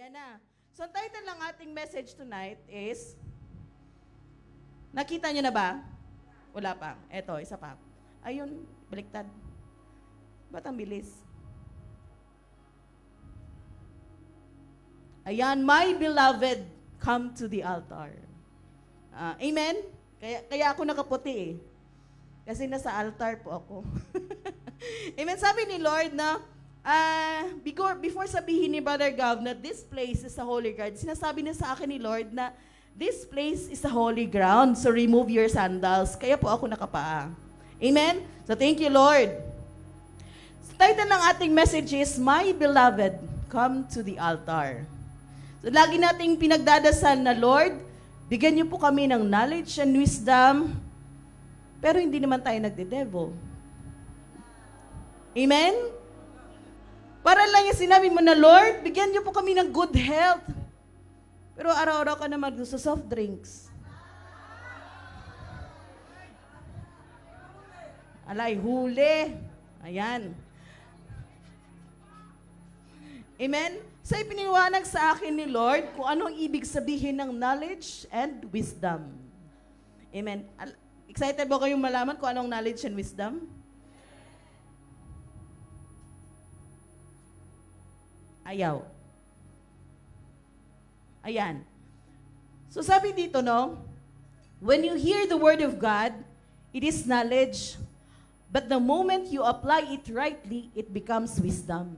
Ayan na. So, ang title ng ating message tonight is, nakita nyo na ba? Wala pa. Eto, isa pa. Ayun, baliktad. Ba't ang bilis? Ayan, my beloved, come to the altar. Amen? Kaya ako nakaputi eh. Kasi nasa altar po ako. Amen? Sabi ni Lord na, before sabihin ni Brother Gav na this place is a holy ground, sinasabi niya sa akin ni Lord na this place is a holy ground, so remove your sandals. Kaya po ako nakapaa. Amen? So thank you, Lord. So, title ng ating message is, my beloved, come to the altar. So lagi nating pinagdadasal na, Lord, bigyan niyo po kami ng knowledge and wisdom, pero hindi naman tayo nagde-devil. Amen? Para lang yung sinabi mo na, Lord, bigyan niyo po kami ng good health. Pero araw-araw ka naman gusto soft drinks. Alay, huli. Ayan. Amen? So, ipiniwanag sa akin ni Lord kung anong ibig sabihin ng knowledge and wisdom. Amen? Excited ba kayong malaman kung anong knowledge and wisdom? Ayaw. Ayan. So sabi dito, no, when you hear the word of God, it is knowledge, but the moment you apply it rightly, it becomes wisdom.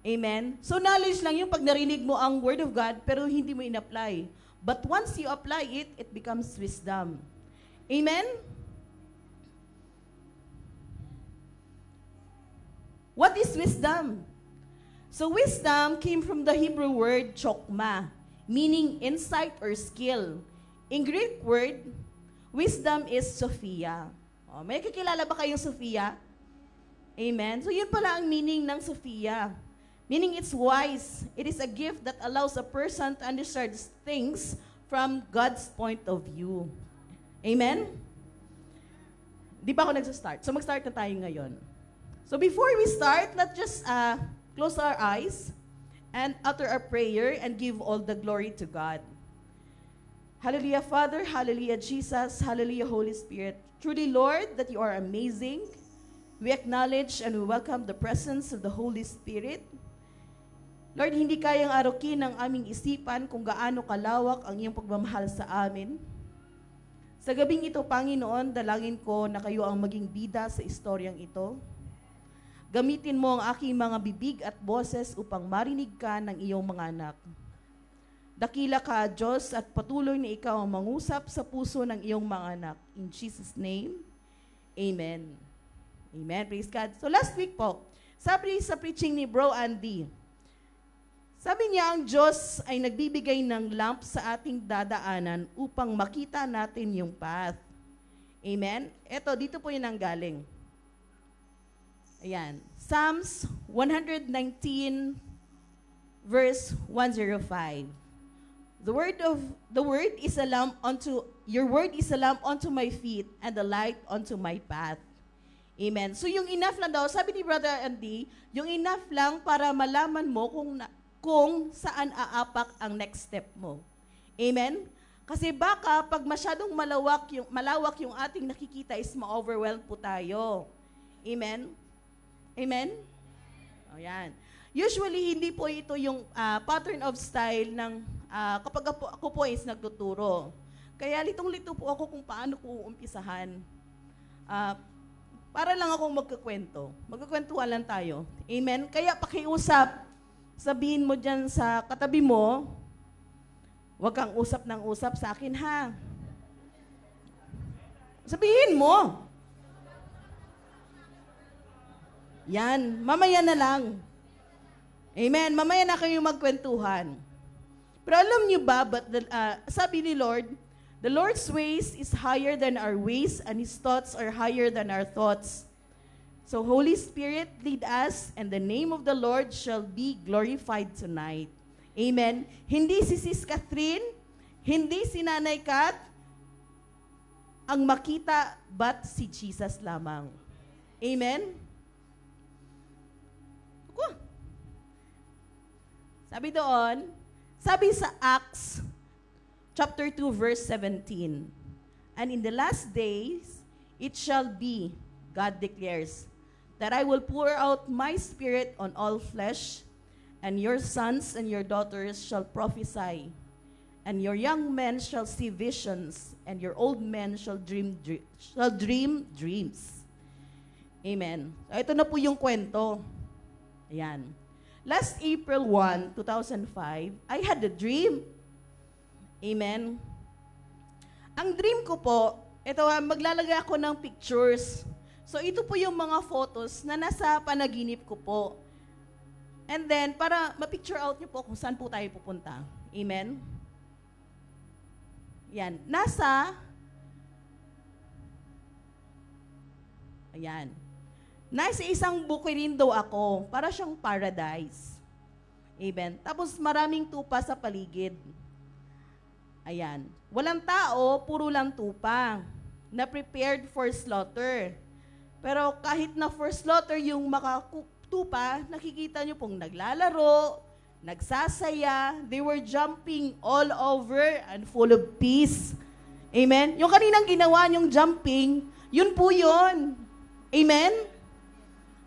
Amen? So knowledge lang yung pag narinig mo ang word of God, pero hindi mo in-apply. But once you apply it, it becomes wisdom. Amen? What is wisdom? So wisdom came from the Hebrew word chokmah, meaning insight or skill. In Greek word, wisdom is Sophia. May kakilala ba kayong Sophia? Amen? So yun pala ang meaning ng Sophia. Meaning it's wise. It is a gift that allows a person to understand things from God's point of view. Amen? Di ba ako nagsa-start? So mag-start na tayo ngayon. So before we start, let's just close our eyes and utter our prayer and give all the glory to God. Hallelujah, Father. Hallelujah, Jesus. Hallelujah, Holy Spirit. Truly, Lord, that you are amazing. We acknowledge and we welcome the presence of the Holy Spirit. Lord, hindi kayang arukin ng aming isipan kung gaano kalawak ang iyong pagmamahal sa amin. Sa gabing ito, Panginoon, dalangin ko na kayo ang maging bida sa istoryang ito. Gamitin mo ang aking mga bibig at boses upang marinig ka ng iyong mga anak. Dakila ka, Diyos, at patuloy na ikaw ang mangusap sa puso ng iyong mga anak. In Jesus' name, Amen. Amen. Praise God. So last week po, sabi sa preaching ni Bro Andy, sabi niya ang Diyos ay nagbibigay ng lamp sa ating dadaanan upang makita natin yung path. Amen? Eto, dito po yun ang galing. Ayan. Psalms 119 verse 105. Your word is a lamp unto my feet and a light unto my path. Amen. So yung enough lang daw, sabi ni Brother Andy, yung enough lang para malaman mo kung saan aapak ang next step mo. Amen? Kasi baka pag masyadong malawak yung ating nakikita is ma-overwhelm po tayo. Amen? Amen? O yan. Usually, hindi po ito yung pattern of style ng kapag ako po is nagtuturo. Kaya litong-lito po ako kung paano ko uumpisahan. Para lang akong magkukwento. Magkukwentuhan lang tayo. Amen? Kaya pakiusap. Sabihin mo dyan sa katabi mo, huwag kang usap ng usap sa akin, ha? Sabihin mo. Yan, mamaya na lang. Amen, mamaya na kayo magkwentuhan. Pero alam niyo ba, sabi ni Lord, the Lord's ways is higher than our ways and His thoughts are higher than our thoughts. So Holy Spirit, lead us, and the name of the Lord shall be glorified tonight. Amen. Hindi si Sis Catherine, hindi si Nanay Kat, ang makita, but si Jesus lamang. Amen. Sabi doon, sabi sa Acts chapter 2 verse 17, and in the last days, it shall be, God declares, that I will pour out my spirit on all flesh, and your sons and your daughters shall prophesy, and your young men shall see visions, and your old men shall dream dreams. Amen. So ito na po yung kwento. Ayan. Last April 1, 2005, I had a dream. Amen. Ang dream ko po, ito, maglalagay ako ng pictures. So ito po yung mga photos na nasa panaginip ko po. And then, para ma-picture out niyo po kung saan po tayo pupunta. Amen? Yan. Nasa isang bukid daw ako, para siyang paradise. Amen? Tapos maraming tupa sa paligid. Ayan. Walang tao, puro lang tupa, na prepared for slaughter. Pero kahit na for slaughter yung makatupa, nakikita nyo pong naglalaro, nagsasaya, they were jumping all over and full of peace. Amen? Yung kaninang ginawa nyong jumping, yun po yun. Amen?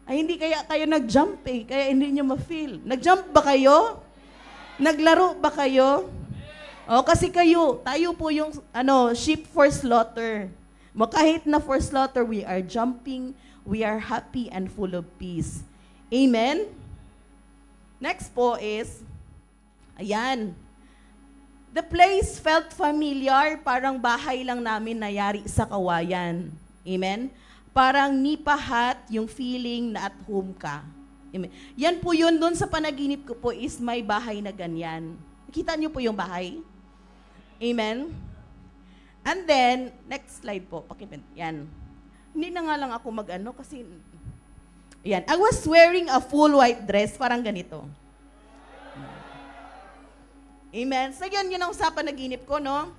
Ay, hindi kaya kayo nag-jump kaya hindi nyo ma-feel. Nag-jump ba kayo? Naglaro ba kayo? O, kasi tayo po yung sheep for slaughter. Kahit na for slaughter, we are jumping, we are happy and full of peace. Amen? Next po is, ayan. The place felt familiar, parang bahay lang namin nayari sa kawayan. Amen? Parang nipahat yung feeling na at home ka. Amen. Yan po yun, doon sa panaginip ko po is may bahay na ganyan. Nakita niyo po yung bahay? Amen? And then, next slide po. Yan. Hindi na nga lang ako kasi, yan. I was wearing a full white dress, parang ganito. Amen? So yan, yun ang sa panaginip ko, no?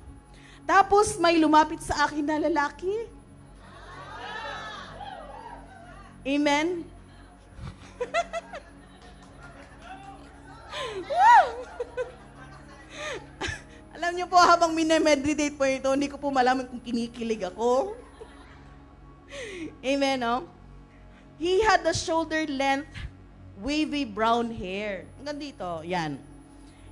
Tapos may lumapit sa akin na lalaki. Amen? Alam niyo po, habang minemeditate po ito, hindi ko po malaman kung kinikilig ako. Amen, no? He had a shoulder-length, wavy brown hair. Hanggang dito, yan.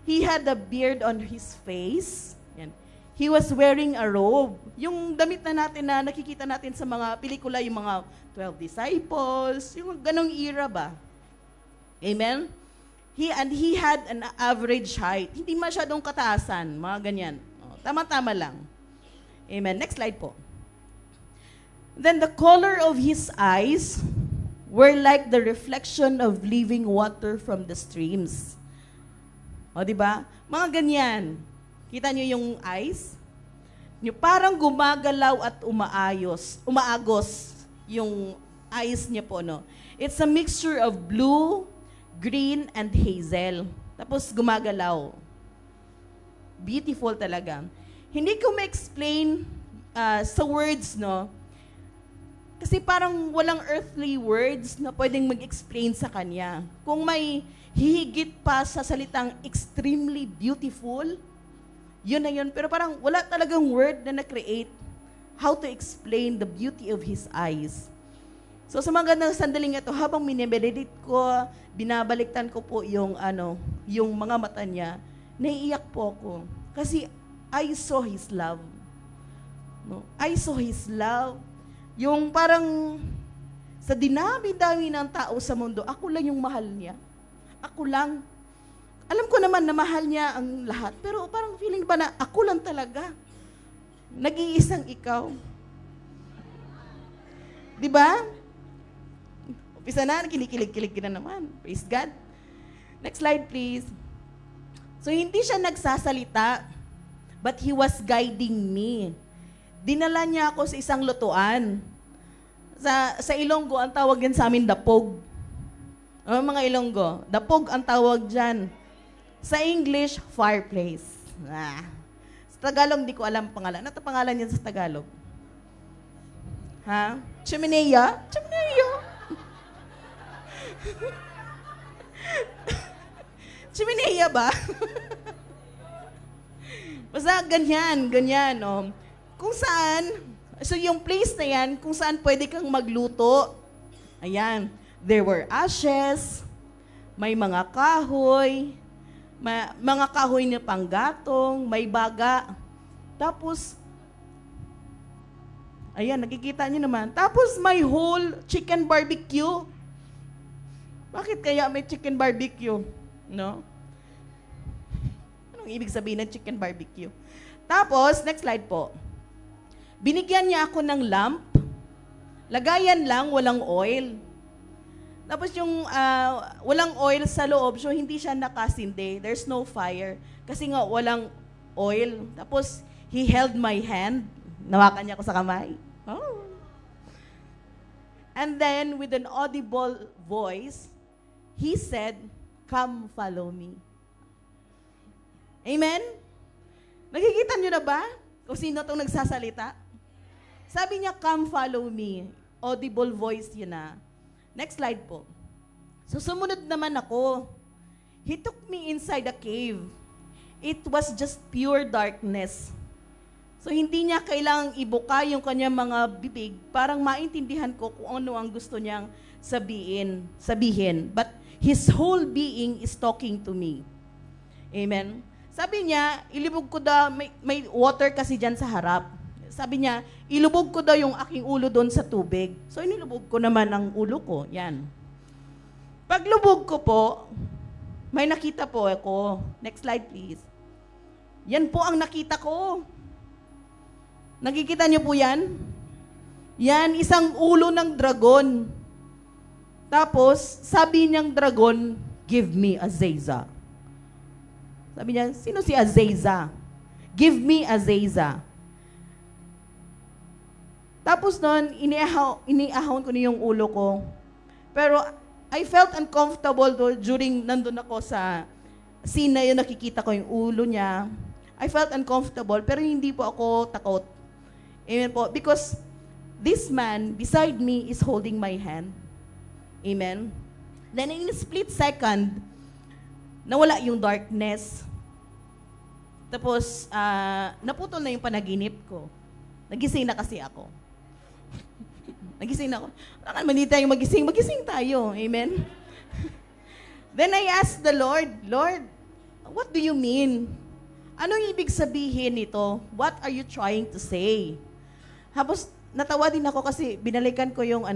He had a beard on his face. Yan. He was wearing a robe. Yung damit natin na nakikita natin sa mga pelikula, yung mga 12 disciples, yung ganong era ba? Amen? He had an average height. Hindi masyadong kataasan, mga ganyan. Tama-tama lang. Amen. Next slide po. Then the color of his eyes were like the reflection of living water from the streams. O, di ba? Mga ganyan. Kita niyo yung eyes? Yung parang gumagalaw at umaagos yung eyes niya po, no? It's a mixture of blue, green, and hazel. Tapos gumagalaw. Beautiful talaga. Hindi ko ma-explain sa words, no? Kasi parang walang earthly words na pwedeng mag-explain sa kanya. Kung may hihigit pa sa salitang extremely beautiful, yun na yun. Pero parang wala talagang word na na-create how to explain the beauty of his eyes. So sa mga gandang sandaling ito, habang minimeditate ko, binabaliktan ko po yung mga mata niya, naiiyak po ako. Kasi I saw his love. No? I saw his love. Yung parang sa dinami-dami ng tao sa mundo, ako lang yung mahal niya. Ako lang. Alam ko naman na mahal niya ang lahat, pero parang feeling ba na ako lang talaga. Nag-iisang ikaw. Di ba? Umpisa na, kinikilig-kilig ka na naman. Praise God. Next slide, please. So, hindi siya nagsasalita, but he was guiding me. Dinala niya ako sa isang lutuan. Sa Ilonggo, ang tawag yan sa amin, dapog. Mga Ilonggo, dapog ang tawag dyan. Sa English, fireplace. Sa Tagalog, di ko alam pangalan. Ano pangalan yan sa Tagalog? Ha? Chimenea? Chimenea. Chimenea ba? Basta ganyan, oh. Kung saan, so yung place na yan, kung saan pwede kang magluto. Ayan, there were ashes, may mga kahoy, mga kahoy na panggatong, may baga. Tapos, ayan, nakikita niyo naman. Tapos may whole chicken barbecue. Bakit kaya may chicken barbecue? No? Anong ibig sabihin ng chicken barbecue? Tapos, next slide po. Binigyan niya ako ng lamp. Lagayan lang, walang oil. Tapos yung walang oil sa loob, so hindi siya nakasindi. There's no fire. Kasi nga walang oil. Tapos, he held my hand. Nawakan niya ako sa kamay. Oh. And then, with an audible voice, he said, "Come, follow me." Amen? Nakikita niyo na ba kung sino itong nagsasalita? Sabi niya, "Come, follow me." Audible voice yun na. Next slide po. So, sumunod naman ako. He took me inside a cave. It was just pure darkness. So, hindi niya kailangang ibuka yung kanyang mga bibig parang maintindihan ko kung ano ang gusto niyang sabihin. But his whole being is talking to me. Amen? Sabi niya, ilubog ko daw, may water kasi dyan sa harap. Sabi niya, ilubog ko daw yung aking ulo doon sa tubig. So, inilubog ko naman ang ulo ko. Yan. Paglubog ko po, may nakita po ako. Next slide, please. Yan po ang nakita ko. Nakikita niyo po yan? Yan, isang ulo ng dragon. Tapos, sabi niyang dragon, "Give me Azazel." Sabi niya, sino si Azazel? Give me Azazel. Tapos nun, iniahon ko na yung ulo ko. Pero I felt uncomfortable during nandun ako sa scene na yun, nakikita ko yung ulo niya. I felt uncomfortable, pero hindi po ako takot. Amen po. Because this man beside me is holding my hand. Amen. Then in a split second, nawala yung darkness. Tapos, naputol na yung panaginip ko. Nagising na kasi ako. Nagising na ako. Baka naman hindi tayo magising. Magising tayo. Amen? Then I asked the Lord, "Lord, what do you mean? Anong ibig sabihin nito? What are you trying to say?" Tapos, natawa din ako kasi binalikan ko yung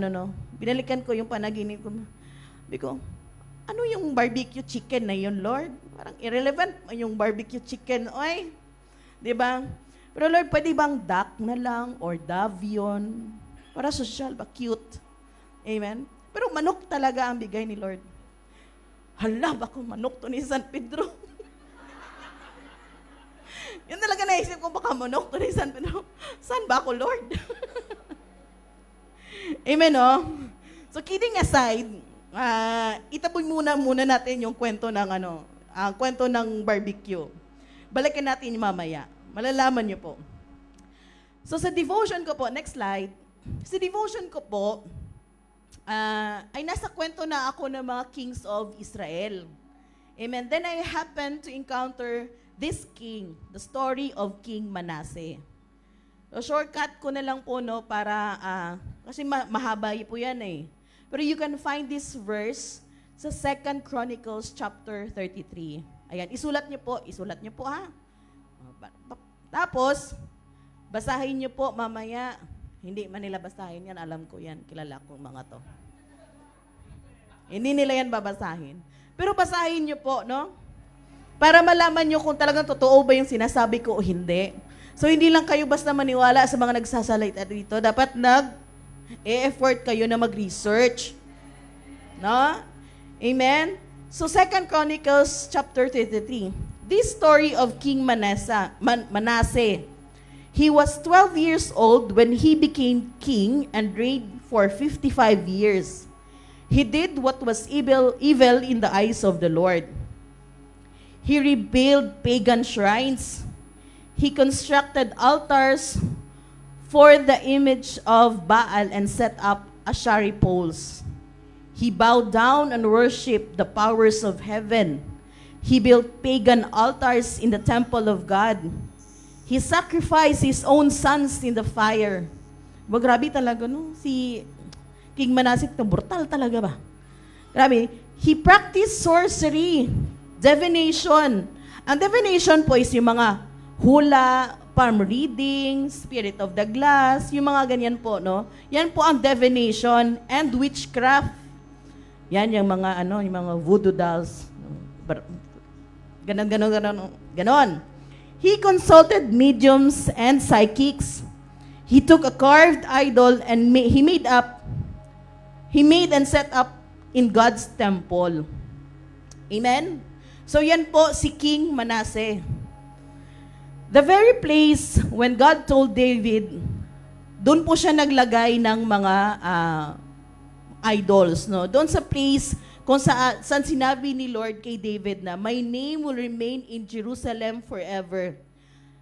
binalikan ko yung panaginip ko. Sabi ko, ano yung barbecue chicken na yun, Lord? Parang irrelevant yung barbecue chicken. Oy, di ba? Pero Lord, pwede bang duck na lang or dove yun? Para social ba? Cute. Amen? Pero manok talaga ang bigay ni Lord. Hala, baka manok to ni San Pedro. Yun talaga naisip ko, baka manok to ni San Pedro. Saan ba ako, Lord? Amen, no? So, kidding aside, itaboy muna natin yung kwento ng kwento ng barbecue. Balikan natin yung mamaya. Malalaman niyo po. So, sa devotion ko po, next slide. Sa devotion ko po, ay nasa kwento na ako ng mga kings of Israel. Amen. Then I happened to encounter this king, the story of King Manasseh. So shortcut ko na lang po, no, para, kasi mahaba po yan eh. Pero you can find this verse sa 2 Chronicles chapter 33. Ayan, isulat niyo po ha. Tapos, basahin niyo po mamaya. Hindi man nila basahin yan, alam ko yan, kilala kong mga to. Hindi nila yan babasahin. Pero basahin niyo po, no? Para malaman niyo kung talagang totoo ba yung sinasabi ko o hindi. So, hindi lang kayo basta maniwala sa mga nagsasalita dito. Dapat nag-e-effort kayo na mag-research. No? Amen? So, 2 Chronicles chapter 33. This story of King Manasseh. He was 12 years old when he became king and reigned for 55 years. He did what was evil in the eyes of the Lord. He rebuilt pagan shrines. He constructed altars for the image of Baal and set up Ashari poles. He bowed down and worshipped the powers of heaven, He built pagan altars in the temple of God. He sacrificed his own sons in the fire. Grabe talaga, no? Si King Manasseh, brutal talaga ba? Grabe. He practiced sorcery, divination. Ang divination po is yung mga hula, palm reading, spirit of the glass, yung mga ganyan po, no? Yan po ang divination and witchcraft. Yan yung mga yung mga voodoo dolls. Ganon. He consulted mediums and psychics. He took a carved idol and he made and set up in God's temple. Amen? So yan po si King Manasseh. The very place when God told David, doon po siya naglagay ng mga idols, no? Doon sa place kung saan sinabi ni Lord kay David na, "My name will remain in Jerusalem forever."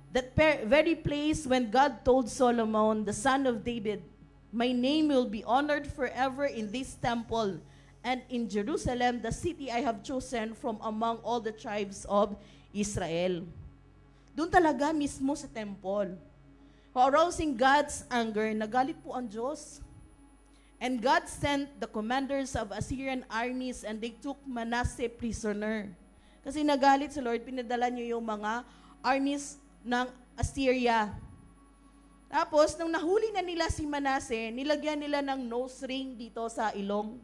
That very place when God told Solomon, the son of David, "My name will be honored forever in this temple and in Jerusalem, the city I have chosen from among all the tribes of Israel." Doon talaga mismo sa temple. Arousing God's anger, nagalit po ang Diyos. And God sent the commanders of Assyrian armies and they took Manasseh prisoner. Kasi nagalit si Lord, pinadala niyo yung mga armies ng Assyria. Tapos, nung nahuli na nila si Manasseh, nilagyan nila ng nose ring dito sa ilong.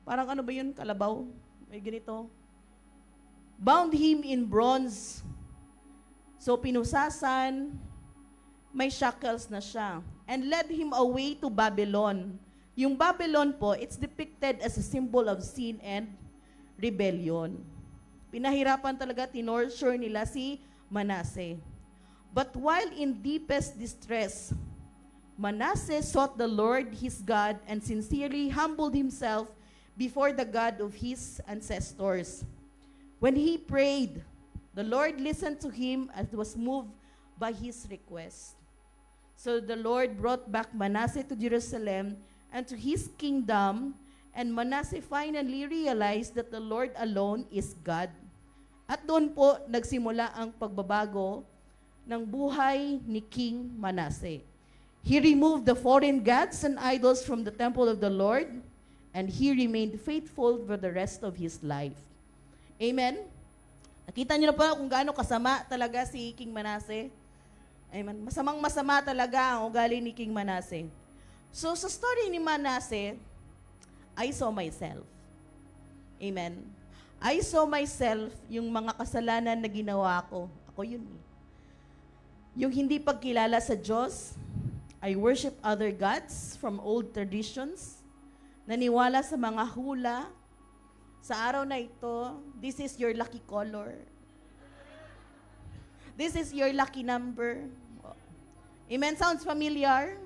Parang ano ba yun? Kalabaw? May ganito. Bound him in bronze. So, pinusasan, may shackles na siya. And led him away to Babylon. Yung Babylon po, it's depicted as a symbol of sin and rebellion. Pinahirapan talaga, tinorture nila si Manasseh. But while in deepest distress, Manasseh sought the Lord his God and sincerely humbled himself before the God of his ancestors. When he prayed, the Lord listened to him and was moved by his request. So the Lord brought back Manasseh to Jerusalem and to his kingdom, and Manasseh finally realized that the Lord alone is God. At doon po nagsimula ang pagbabago ng buhay ni King Manasseh. He removed the foreign gods and idols from the temple of the Lord, and he remained faithful for the rest of his life. Amen? Nakita niyo na po kung gaano kasama talaga si King Manasseh? Amen. Masamang-masama talaga ang ugali ni King Manasseh. So, sa story ni Manasseh, I saw myself. Amen. I saw myself, yung mga kasalanan na ginawa ko. Ako yun. Yung hindi pagkilala sa Diyos, I worship other gods from old traditions, naniwala sa mga hula. Sa araw na ito, this is your lucky color. This is your lucky number. Amen? Sounds familiar?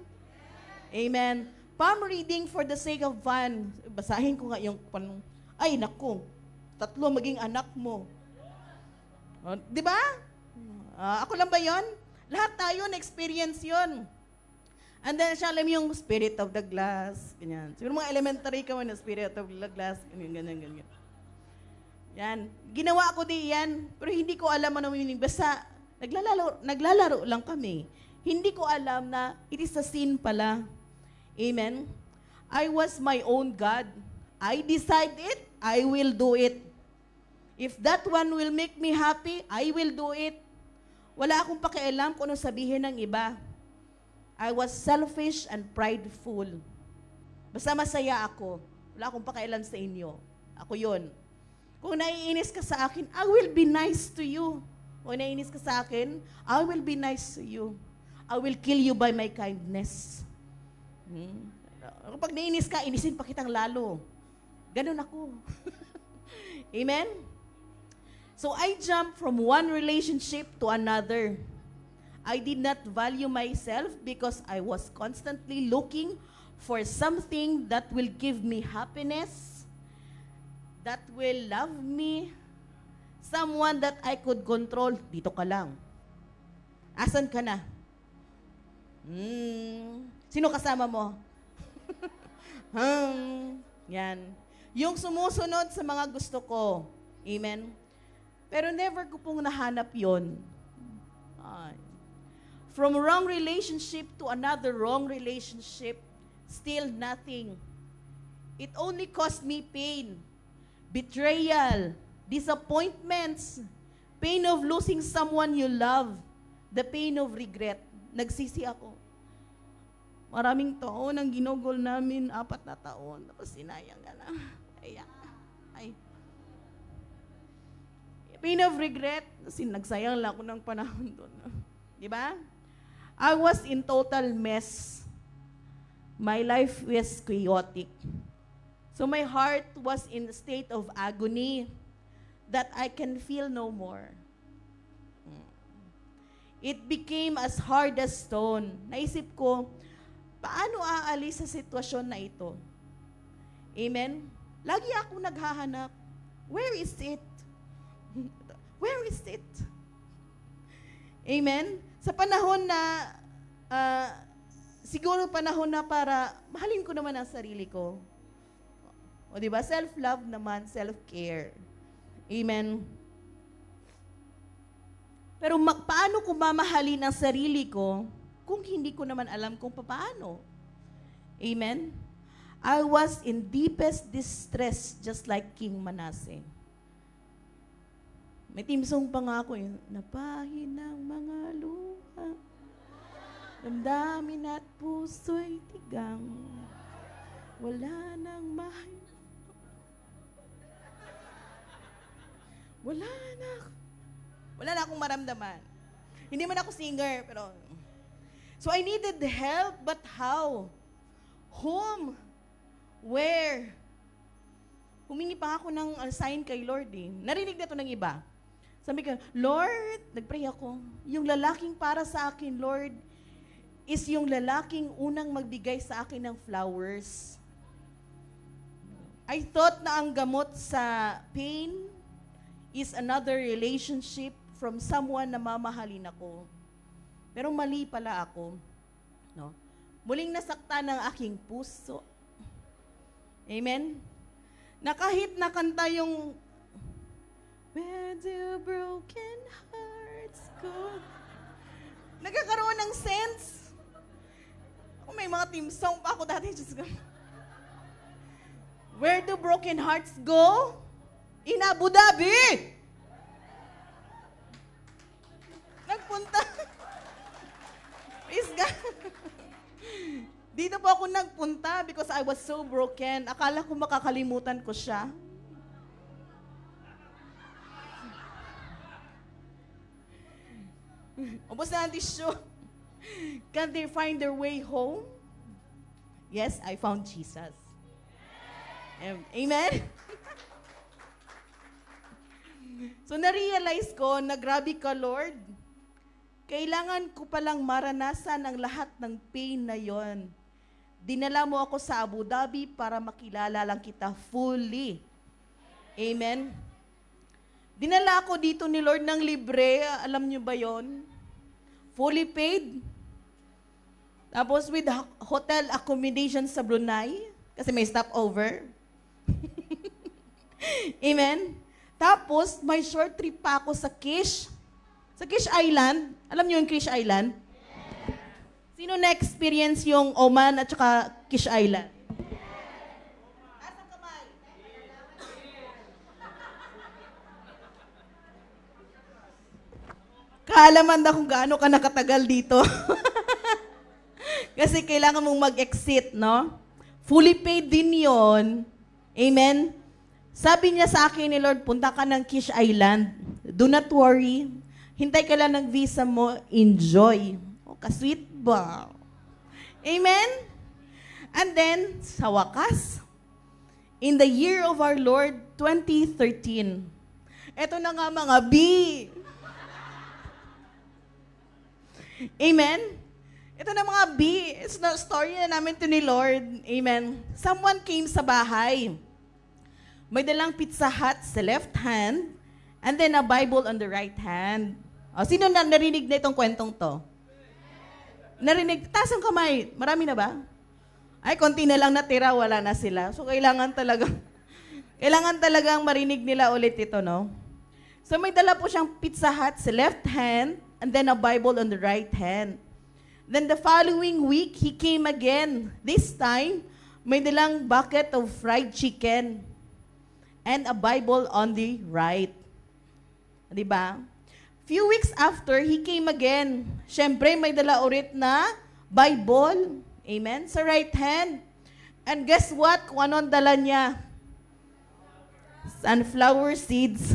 Amen. Palm reading for the sake of fun. Basahin ko nga yung ay, naku, 3 maging anak mo. Di ba? Ako lang ba yon? Lahat tayo na-experience yon. And then, siya alam yung spirit of the glass. Ganyan. Siguro mga elementary ka na spirit of the glass. Ganyan. Yan. Ginawa ko din yan, pero hindi ko alam ano yung basta naglalaro lang kami. Hindi ko alam na it is a sin pala. Amen? I was my own God. I decide it, I will do it. If that one will make me happy, I will do it. Wala akong pakialam kung ano sabihin ng iba. I was selfish and prideful. Basta masaya ako. Wala akong pakialam sa inyo. Ako yun. Kung naiinis ka sa akin, I will be nice to you. Kung naiinis ka sa akin, I will be nice to you. I will kill you by my kindness. Kapag nainis ka, inisin pa kitang lalo. Ganun ako. Amen? So I jumped from one relationship to another. I did not value myself because I was constantly looking for something that will give me happiness, that will love me, someone that I could control. Dito ka lang. Asan ka na? Sino kasama mo? Yan. Yung sumusunod sa mga gusto ko. Amen? Pero never ko pong nahanap yon. From wrong relationship to another wrong relationship, still nothing. It only caused me pain, betrayal, disappointments, pain of losing someone you love, the pain of regret. Nagsisi ako. Maraming taon ang ginugol namin, 4 na taon, tapos sinayang ka na. Ay. Pain of regret, kasi nagsayang lang ako ng panahon doon. Di ba? I was in total mess. My life was chaotic. So my heart was in a state of agony that I can feel no more. It became as hard as stone. Naisip ko, paano aalis sa sitwasyon na ito? Amen? Lagi ako naghahanap. Where is it? Where is it? Amen? Sa panahon na, siguro panahon na para mahalin ko naman ang sarili ko. O diba? Self-love naman, self-care. Amen? Pero paano ko mamahalin ang sarili ko kung hindi ko naman alam kung paano? Amen? I was in deepest distress just like King Manasseh. May team song pa nga ako yun. Napahin ng mga luha, damdamin at puso'y tigang, wala nang wala na akong maramdaman. Hindi man ako singer, pero so I needed help, but how? Whom? Where? Humingi pa ako ng sign kay Lord eh. Narinig na ito ng iba. Sabi ko, Lord, nagpray ako, yung lalaking para sa akin, Lord, is yung lalaking unang magbigay sa akin ng flowers. I thought na ang gamot sa pain is another relationship from someone na mamahalin ako. Pero mali pala ako. No? Muling nasaktan ng aking puso. Amen? Na kahit nakanta yung Where do broken hearts go? Nagkakaroon ng sense. Kung may mga team song pa ako dati, just go. Where do broken hearts go? In Abu Dhabi. Nagpunta. Praise God. Dito po ako nagpunta because I was so broken. Akala ko makakalimutan ko siya. Ubus na ang tissue. Can they find their way home? Yes, I found Jesus. Amen? So na-realize ko na grabe ka, Lord. Kailangan ko palang maranasan ang lahat ng pain na yon. Dinala mo ako sa Abu Dhabi para makilala lang kita fully. Amen? Dinala ako dito ni Lord ng libre. Alam niyo ba yon? Fully paid. Tapos with hotel accommodation sa Brunei. Kasi may stopover. Amen? Tapos, may short trip pa ako sa Kish. Sa Kish Island. Alam niyo yung Kish Island? Sino na-experience yung Oman at saka Kish Island? Asang kamay? Kaalaman na kung gaano ka nakatagal dito. Kasi kailangan mong mag-exit, no? Fully paid din yon. Amen? Sabi niya sa akin ni Lord, punta ka ng Kish Island. Do not worry. Hintay ka lang ng visa mo. Enjoy. O, kasweet ba? Amen? And then, sa wakas, in the year of our Lord, 2013, eto na nga mga B. Amen? Ito na mga B. It's the story na namin to ni Lord. Amen? Someone came sa bahay. May dalang Pizza Hut sa left hand, and then a Bible on the right hand. O, sino na narinig na itong kwentong to? Narinig? Taas ang kamay. Marami na ba? Ay, konti na lang natira, wala na sila. So, kailangan talagang marinig nila ulit ito, no? So may dala po siyang Pizza Hut sa left hand and then a Bible on the right hand. Then the following week, he came again. This time, may dalang bucket of fried chicken and a Bible on the right. Diba? Few weeks after, he came again. Siyempre, may dala ulit na Bible. Amen? Sa right hand. And guess what? Kung ano ang dala niya? Sunflower seeds.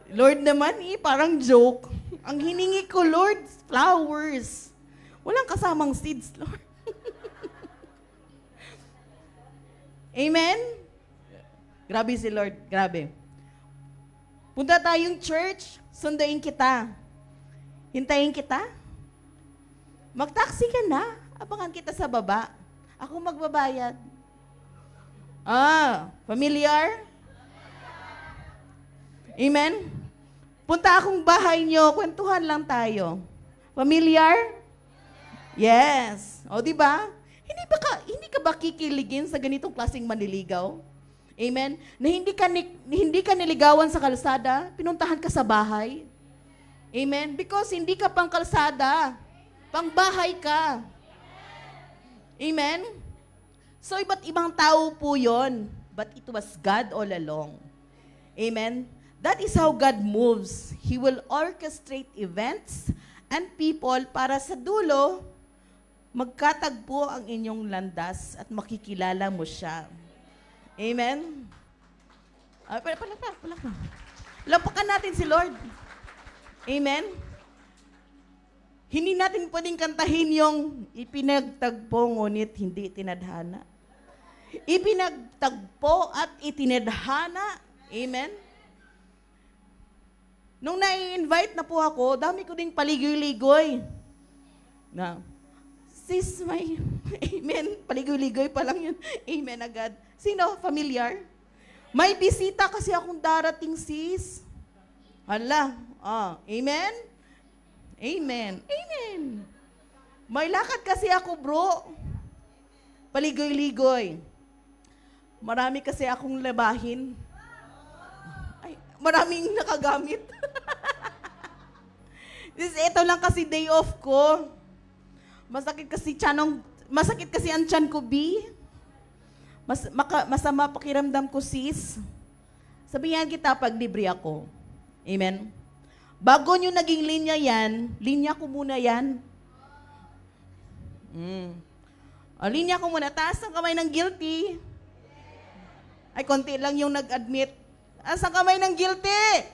Lord naman parang joke. Ang hiningi ko, Lord, flowers. Walang kasamang seeds, Lord. Amen? Grabe si Lord, grabe. Punta tayong church, sunduin kita. Hintayin kita. Mag-taxi ka na, abangan kita sa baba. Ako magbabayad. Familiar? Amen? Punta akong bahay nyo, kwentuhan lang tayo. Familiar? Yes. O, di ba? Hindi ka ba kikiligin sa ganitong klaseng manliligaw? Amen? Na hindi ka niligawan sa kalsada, pinuntahan ka sa bahay. Amen? Because hindi ka pang kalsada, pang bahay ka. Amen? So, iba't ibang tao po yon, but it was God all along. Amen? That is how God moves. He will orchestrate events and people para sa dulo, magkatagpo ang inyong landas at makikilala mo siya. Amen? Palakpak. Lampakan natin si Lord. Amen? Hindi natin pwedeng kantahin yung ipinagtagpo ngunit hindi tinadhana. Ipinagtagpo at itinadhana. Amen? Nung nai-invite na po ako, dami ko ding paligoy-ligoy. Sis, may, amen, paligoy-ligoy pa lang yun. Amen agad. Sino? Familiar? May bisita kasi akong darating, sis. Hala, amen? Amen. Amen. May lakad kasi ako, bro. Paligoy-ligoy. Marami kasi akong labahin. Maraming nakagamit. Ito lang kasi day off ko. Masakit kasi ang tiyan ko, B. Masama pakiramdam ko, sis. Sabihan kita pag libre ako. Amen? Bago nyo naging linya ko muna yan. Linya ko muna. Taas ang kamay ng guilty. Ay, konti lang yung nag-admit. Taas ang kamay ng guilty.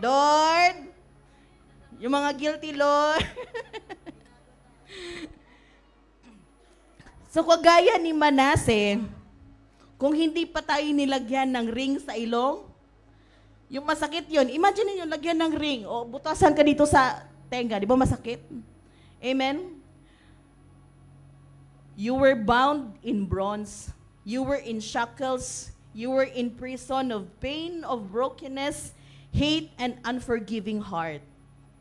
Lord. Yung mga guilty, Lord. So, kagaya ni Manase, kung hindi pa tayo nilagyan ng ring sa ilong, yung masakit yun, imagine niyo lagyan ng ring, o butasan ka dito sa tenga, di ba masakit? Amen? You were bound in bronze. You were in shackles. You were in prison of pain, of brokenness, hate, and unforgiving heart.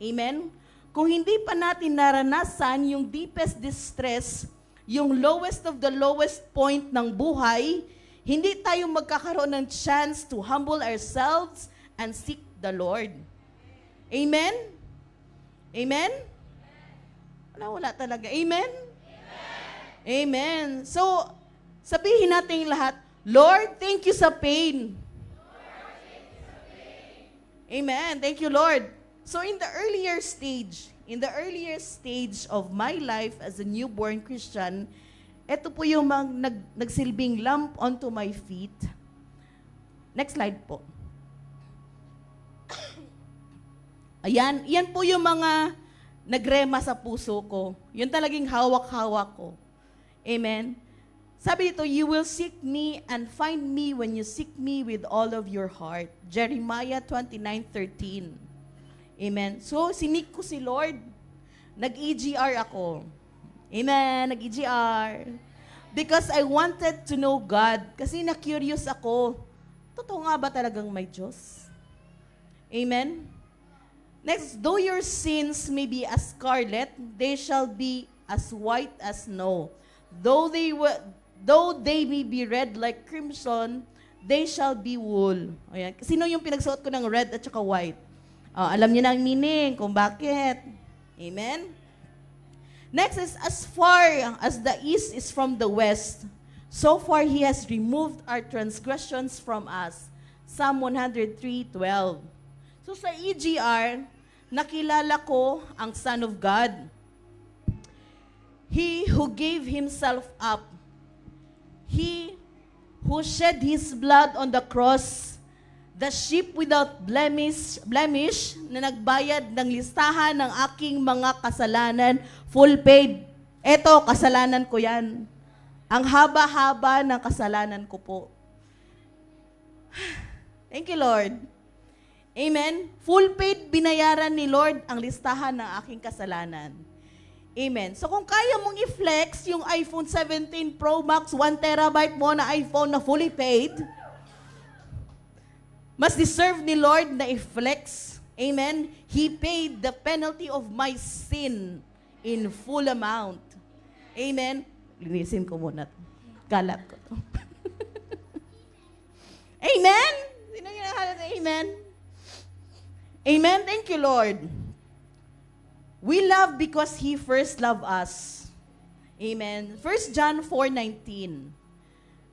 Amen? Kung hindi pa natin naranasan yung deepest distress, yung lowest of the lowest point ng buhay, hindi tayo magkakaroon ng chance to humble ourselves and seek the Lord. Amen? Amen? Wala talaga. Amen? Amen. So, sabihin natin lahat, Lord, thank you sa pain. Amen. Thank you, Lord. So, in the earlier stage of my life as a newborn Christian, ito po yung nagsilbing lamp onto my feet. Next slide po. Ayan, yan po yung mga nagrema sa puso ko. Yun talagang hawak-hawak ko. Amen. Sabi dito, you will seek me and find me when you seek me with all of your heart. Jeremiah 29:13. Amen. So, sinik ko si Lord. Nag-EGR ako. Amen. Nag-EGR. Because I wanted to know God. Kasi na-curious ako. Totoo nga ba talagang may Diyos? Amen. Next, though your sins may be as scarlet, they shall be as white as snow. Though they may be red like crimson, they shall be wool. Ayan. Sino yung pinagsuot ko ng red at saka white? Alam niyo na ang meaning kung bakit. Amen? Next is, as far as the east is from the west, so far He has removed our transgressions from us. Psalm 103:12. So sa EGR, nakilala ko ang Son of God. He who gave Himself up. He who shed His blood on the cross. The sheep without blemish na nagbayad ng listahan ng aking mga kasalanan, full paid. Eto, kasalanan ko yan. Ang haba-haba ng kasalanan ko po. Thank you, Lord. Amen. Full paid, binayaran ni Lord ang listahan ng aking kasalanan. Amen. So kung kaya mong i-flex yung iPhone 17 Pro Max 1 terabyte mo na iPhone na fully paid, mas deserve ni Lord na i-flex. Amen. He paid the penalty of my sin in full amount. Amen. Linisin ko muna. Kalat ko to. Amen. Sino yung nakalat? Amen. Amen. Thank you, Lord. We love because He first loved us. Amen. 1 John 4:19.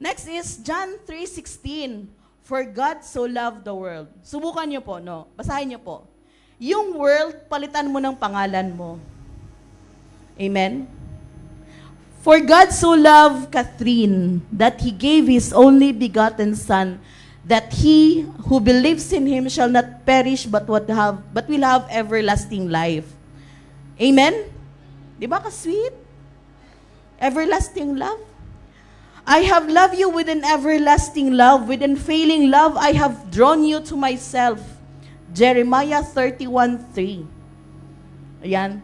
Next is John 3:16. For God so loved the world. Subukan niyo po, no? Basahin niyo po. Yung world, palitan mo ng pangalan mo. Amen? For God so loved Catherine that He gave His only begotten Son, that he who believes in Him shall not perish but will have everlasting life. Amen? Di ba ka-sweet? Everlasting love? I have loved you with an everlasting love, with unfailing love I have drawn you to myself. Jeremiah 31:3. Ayan.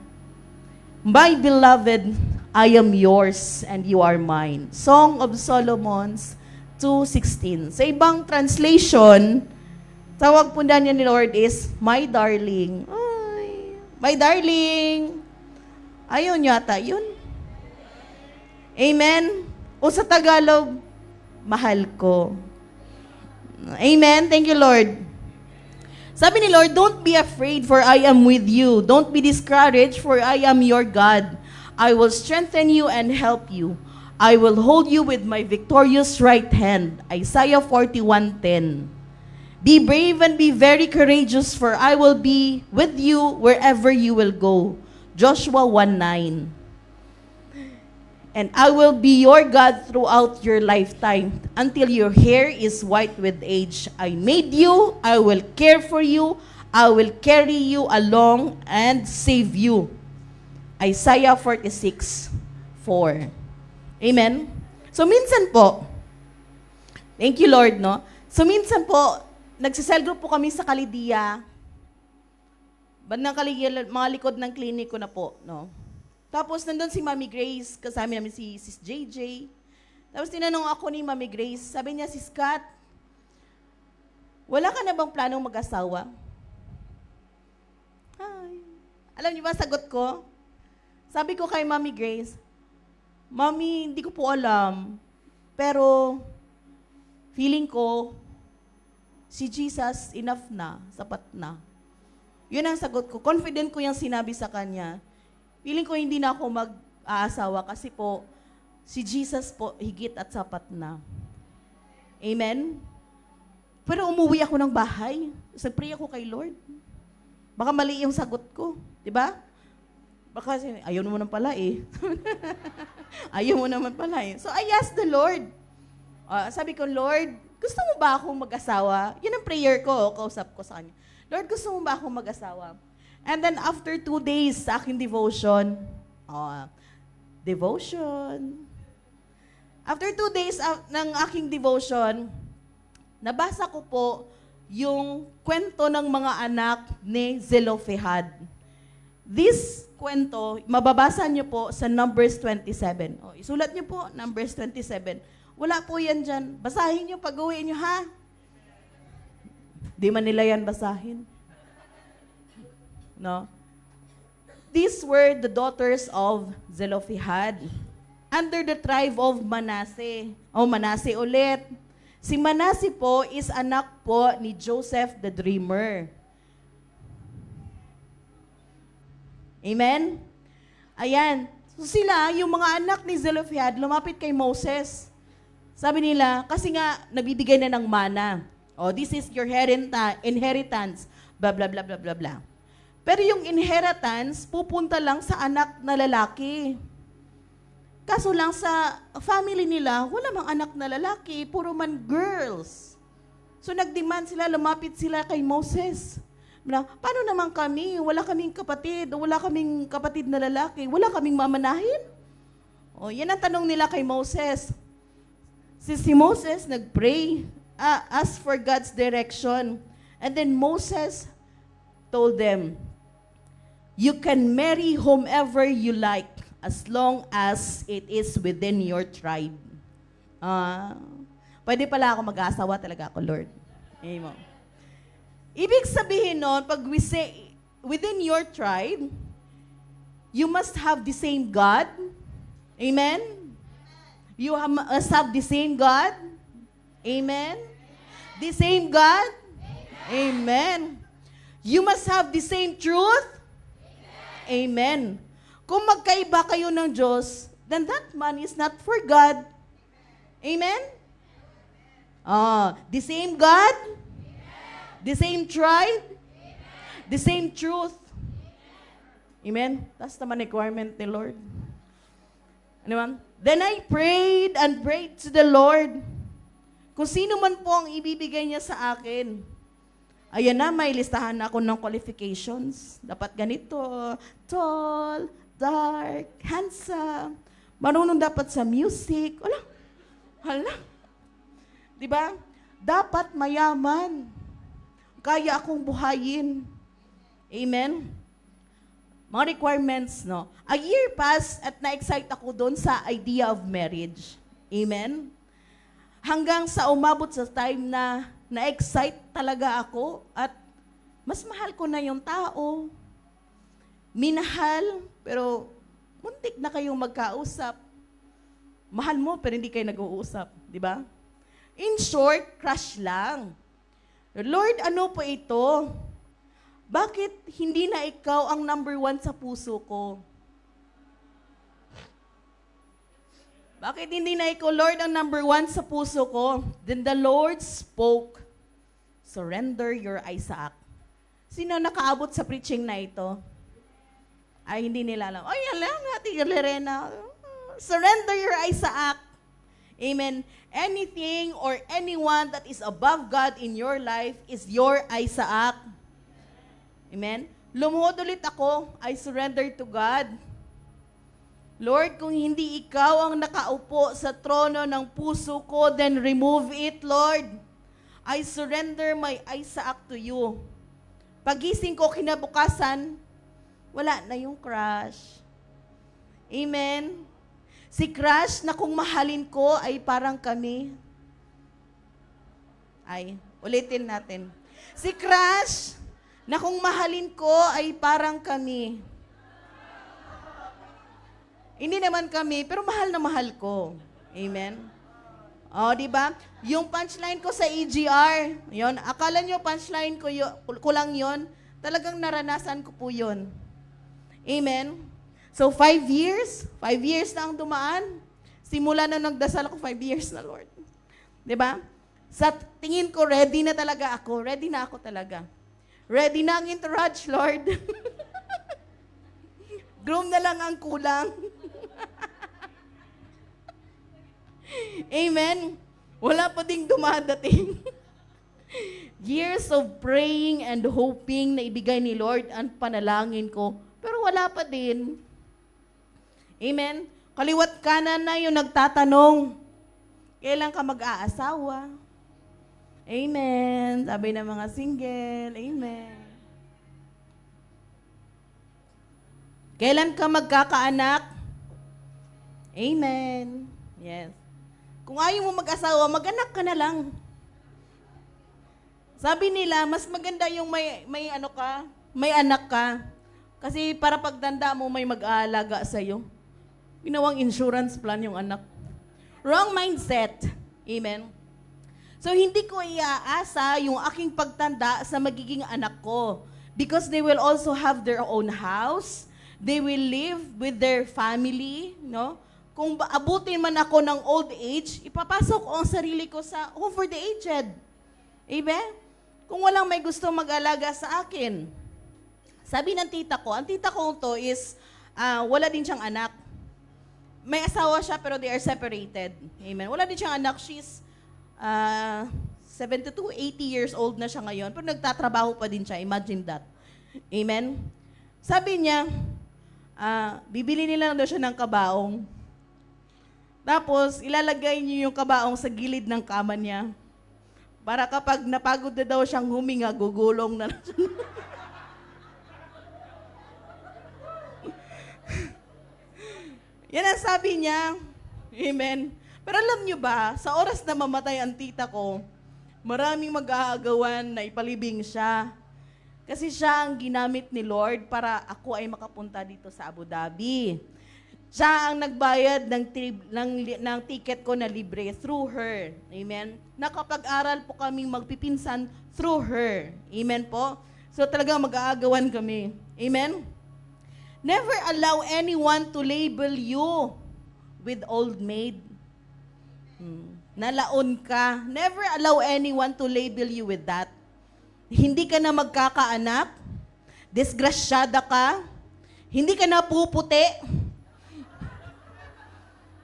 My beloved, I am yours and you are mine. Song of Solomon 2:16. Sa ibang translation, tawag po niya ni Lord is, my darling. Ay, my darling. Ayun yata, yun. Amen. O sa Tagalog, mahal ko. Amen. Thank you, Lord. Sabi ni Lord, don't be afraid for I am with you. Don't be discouraged for I am your God. I will strengthen you and help you. I will hold you with my victorious right hand. Isaiah 41:10. Be brave and be very courageous, for I will be with you wherever you will go. Joshua 1:9. And I will be your God throughout your lifetime, until your hair is white with age. I made you, I will care for you, I will carry you along and save you. Isaiah 46:4. Amen? So minsan po, thank you Lord, no? So minsan po, nagsisel group po kami sa Kalidia, bandang Kalidia, mga likod ng klinik ko na po, no? Tapos nandun si Mami Grace, kasama namin si Sis JJ. Tapos tinanong ako ni Mami Grace, sabi niya, Sis Kat, wala ka na bang planong mag-asawa? Ay. Alam niyo ba sagot ko? Sabi ko kay Mami Grace, Mami, hindi ko po alam, pero feeling ko, si Jesus enough na, sapat na. Yun ang sagot ko. Confident ko yung sinabi sa kanya. Feeling ko hindi na ako mag-aasawa kasi po, si Jesus po, higit at sapat na. Amen? Pero umuwi ako ng bahay. Nag-pray ako kay Lord. Baka mali yung sagot ko. Diba? Baka ayaw mo naman pala eh. Ayaw mo naman pala eh. So I asked the Lord. Sabi ko, Lord, gusto mo ba akong mag-asawa? Yun ang prayer ko. Kausap ko sa kanya. Lord, gusto mo ba akong mag-asawa? And then after 2 days sa aking devotion, after 2 days ng aking devotion, nabasa ko po yung kwento ng mga anak ni Zelophehad. This kwento, mababasa niyo po sa Numbers 27. Isulat niyo po, Numbers 27. Wala po yan dyan. Basahin niyo pag-uwi niyo, ha? Di man nila yan basahin. No? These were the daughters of Zelophehad under the tribe of Manasseh. Manasseh ulit. Si Manasseh po is anak po ni Joseph the Dreamer. Amen? Ayan. So sila, yung mga anak ni Zelophehad, lumapit kay Moses. Sabi nila, kasi nga, nabibigay na ng mana. Oh, this is your inheritance. Blah, blah, blah, blah, blah, blah. Pero yung inheritance, pupunta lang sa anak na lalaki. Kaso lang sa family nila, wala mang anak na lalaki, puro man girls. So nagdemand sila, lumapit sila kay Moses. Paano naman kami? Wala kaming kapatid na lalaki, wala kaming mamanahin. O, yan ang tanong nila kay Moses. Si Moses nagpray, ask for God's direction. And then Moses told them, you can marry whomever you like, as long as it is within your tribe. Pwede pala ako mag-aasawa talaga ako, Lord. Amen. Ibig sabihin nun, pag we say, within your tribe, you must have the same God. Amen? You must have the same God. Amen? The same God. Amen. You must have the same truth. Amen. Kung magkaiba kayo ng Diyos, then that man is not for God. Amen? The same God, the same tribe, the same truth. Amen? That's naman requirement ni Lord. Ano man? Then I prayed and prayed to the Lord. Kung sino man po ang ibibigay niya sa akin, ayan na, may listahan ako ng qualifications. Dapat ganito, tall, dark, handsome, marunong dapat sa music. Hala. Diba? Dapat mayaman. Kaya akong buhayin. Amen? Mga requirements, no? A year passed at na-excite ako doon sa idea of marriage. Amen? Hanggang sa umabot sa time na na-excite talaga ako at mas mahal ko na yung tao. Minahal, pero muntik na kayong magkausap. Mahal mo, pero hindi kayo nag-uusap. Di ba? In short, crush lang. Lord, ano po ito? Bakit hindi na ikaw ang number 1 sa puso ko? Bakit hindi na ikaw, Lord, ang number 1 sa puso ko? Then the Lord spoke, surrender your Isaac. Sino nakaabot sa preaching na ito? Ay, hindi nila alam. Ay, alam natin, Lorena. Surrender your Isaac. Amen. Anything or anyone that is above God in your life is your Isaac. Amen. Lumuhod ulit ako. I surrender to God. Lord, kung hindi ikaw ang nakaupo sa trono ng puso ko, then remove it, Lord. I surrender my Isaac to you. Pagising ko kinabukasan, wala na yung crush. Amen. Si crush na kung mahalin ko ay parang kami. Ay, ulitin natin. Si crush na kung mahalin ko ay parang kami. Hindi naman kami, pero mahal na mahal ko. Amen. O, di ba? Yung punchline ko sa EGR, yon, akala nyo punchline ko lang yon, talagang naranasan ko po yon. Amen. So, 5 years na ang dumaan. Simula na nagdasal ako, 5 years na, Lord. Di ba? Sa tingin ko, ready na talaga ako. Ready na ako talaga. Ready na ang entourage, Lord. Groom na lang ang kulang. Amen. Wala pa ding dumadating. Years of praying and hoping na ibigay ni Lord ang panalangin ko. Pero wala pa din. Amen. Kaliwat kanan na yung nagtatanong, kailan ka mag-aasawa? Amen. Sabi ng mga single, amen. Kailan ka magkakaanak? Amen. Yes. Kung ayaw mo mag-asawa, mag-anak ka na lang. Sabi nila, mas maganda yung may anak ka. Kasi para pagtanda mo, may mag-aalaga sa'yo. Ginawang insurance plan yung anak. Wrong mindset. Amen. So hindi ko iaasa yung aking pagtanda sa magiging anak ko. Because they will also have their own house. They will live with their family, no? Kung abutin man ako ng old age, ipapasok ko ang sarili ko sa home for the aged. Amen? Kung walang may gusto mag-alaga sa akin. Sabi ng tita ko, ang tita ko to is, wala din siyang anak. May asawa siya pero they are separated. Amen. Wala din siyang anak. She's 72, 80 years old na siya ngayon. Pero nagtatrabaho pa din siya. Imagine that. Amen. Sabi niya, bibili nila daw siya ng kabaong. Tapos, ilalagay niyo yung kabaong sa gilid ng kama niya. Para kapag napagod na daw siyang huminga, gugulong na siya. Yan ang sabi niya. Amen. Pero alam niyo ba, sa oras na mamatay ang tita ko, maraming mag-aagawan na ipalibing siya. Kasi siya ang ginamit ni Lord para ako ay makapunta dito sa Abu Dhabi. Siya ang nagbayad ng ticket ko na libre through her. Amen. Nakapag-aral po kaming magpipinsan through her. Amen po. So talagang mag-aagawan kami. Amen. Never allow anyone to label you with old maid. Nalaon ka. Never allow anyone to label you with that. Hindi ka na magkakaanak. Disgrasyada ka. Hindi ka na puputi.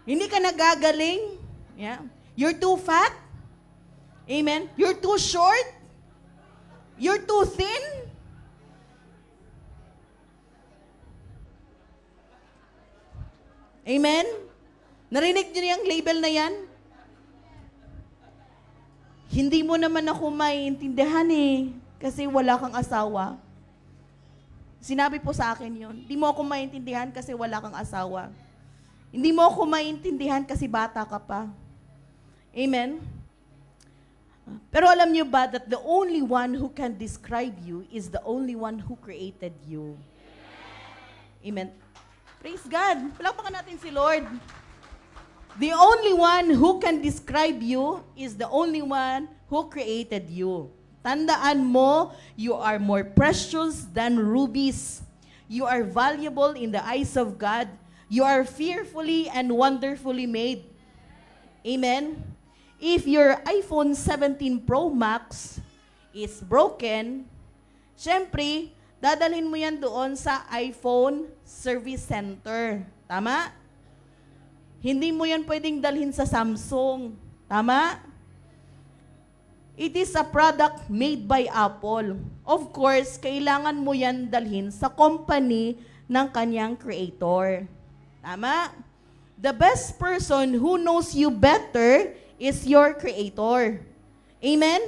Hindi ka na gagaling. Yeah. You're too fat. Amen. You're too short. You're too thin. Amen? Narinig niyo yung label na yan? Hindi mo naman ako maiintindihan kasi wala kang asawa. Sinabi po sa akin yun. Hindi mo ako maiintindihan kasi wala kang asawa. Hindi mo ako maiintindihan kasi bata ka pa. Amen? Pero alam niyo ba that the only one who can describe you is the only one who created you? Amen? Praise God. Palakpakan natin si Lord. The only one who can describe you is the only one who created you. Tandaan mo, you are more precious than rubies. You are valuable in the eyes of God. You are fearfully and wonderfully made. Amen? If your iPhone 17 Pro Max is broken, syempre, dadalhin mo yan doon sa iPhone Service Center. Tama? Hindi mo yan pwedeng dalhin sa Samsung. Tama? It is a product made by Apple. Of course, kailangan mo yan dalhin sa company ng kanyang creator. Tama? The best person who knows you better is your creator. Amen?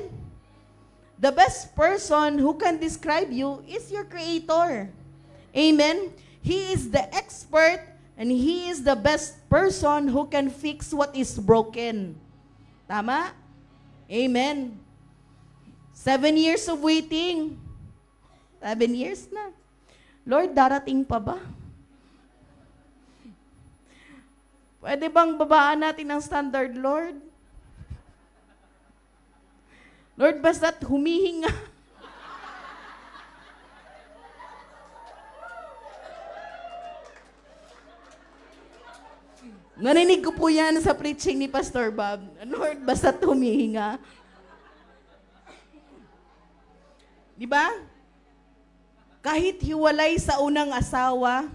The best person who can describe you is your creator. Amen? He is the expert and he is the best person who can fix what is broken. Tama? Amen. 7 years of waiting. 7 years na. Lord, darating pa ba? Pwede bang babaan natin ang standard, Lord? Lord, basta't humihinga. Narinig ko po yan sa preaching ni Pastor Bob. Lord, basta't humihinga. Di ba? Kahit hiwalay sa unang asawa,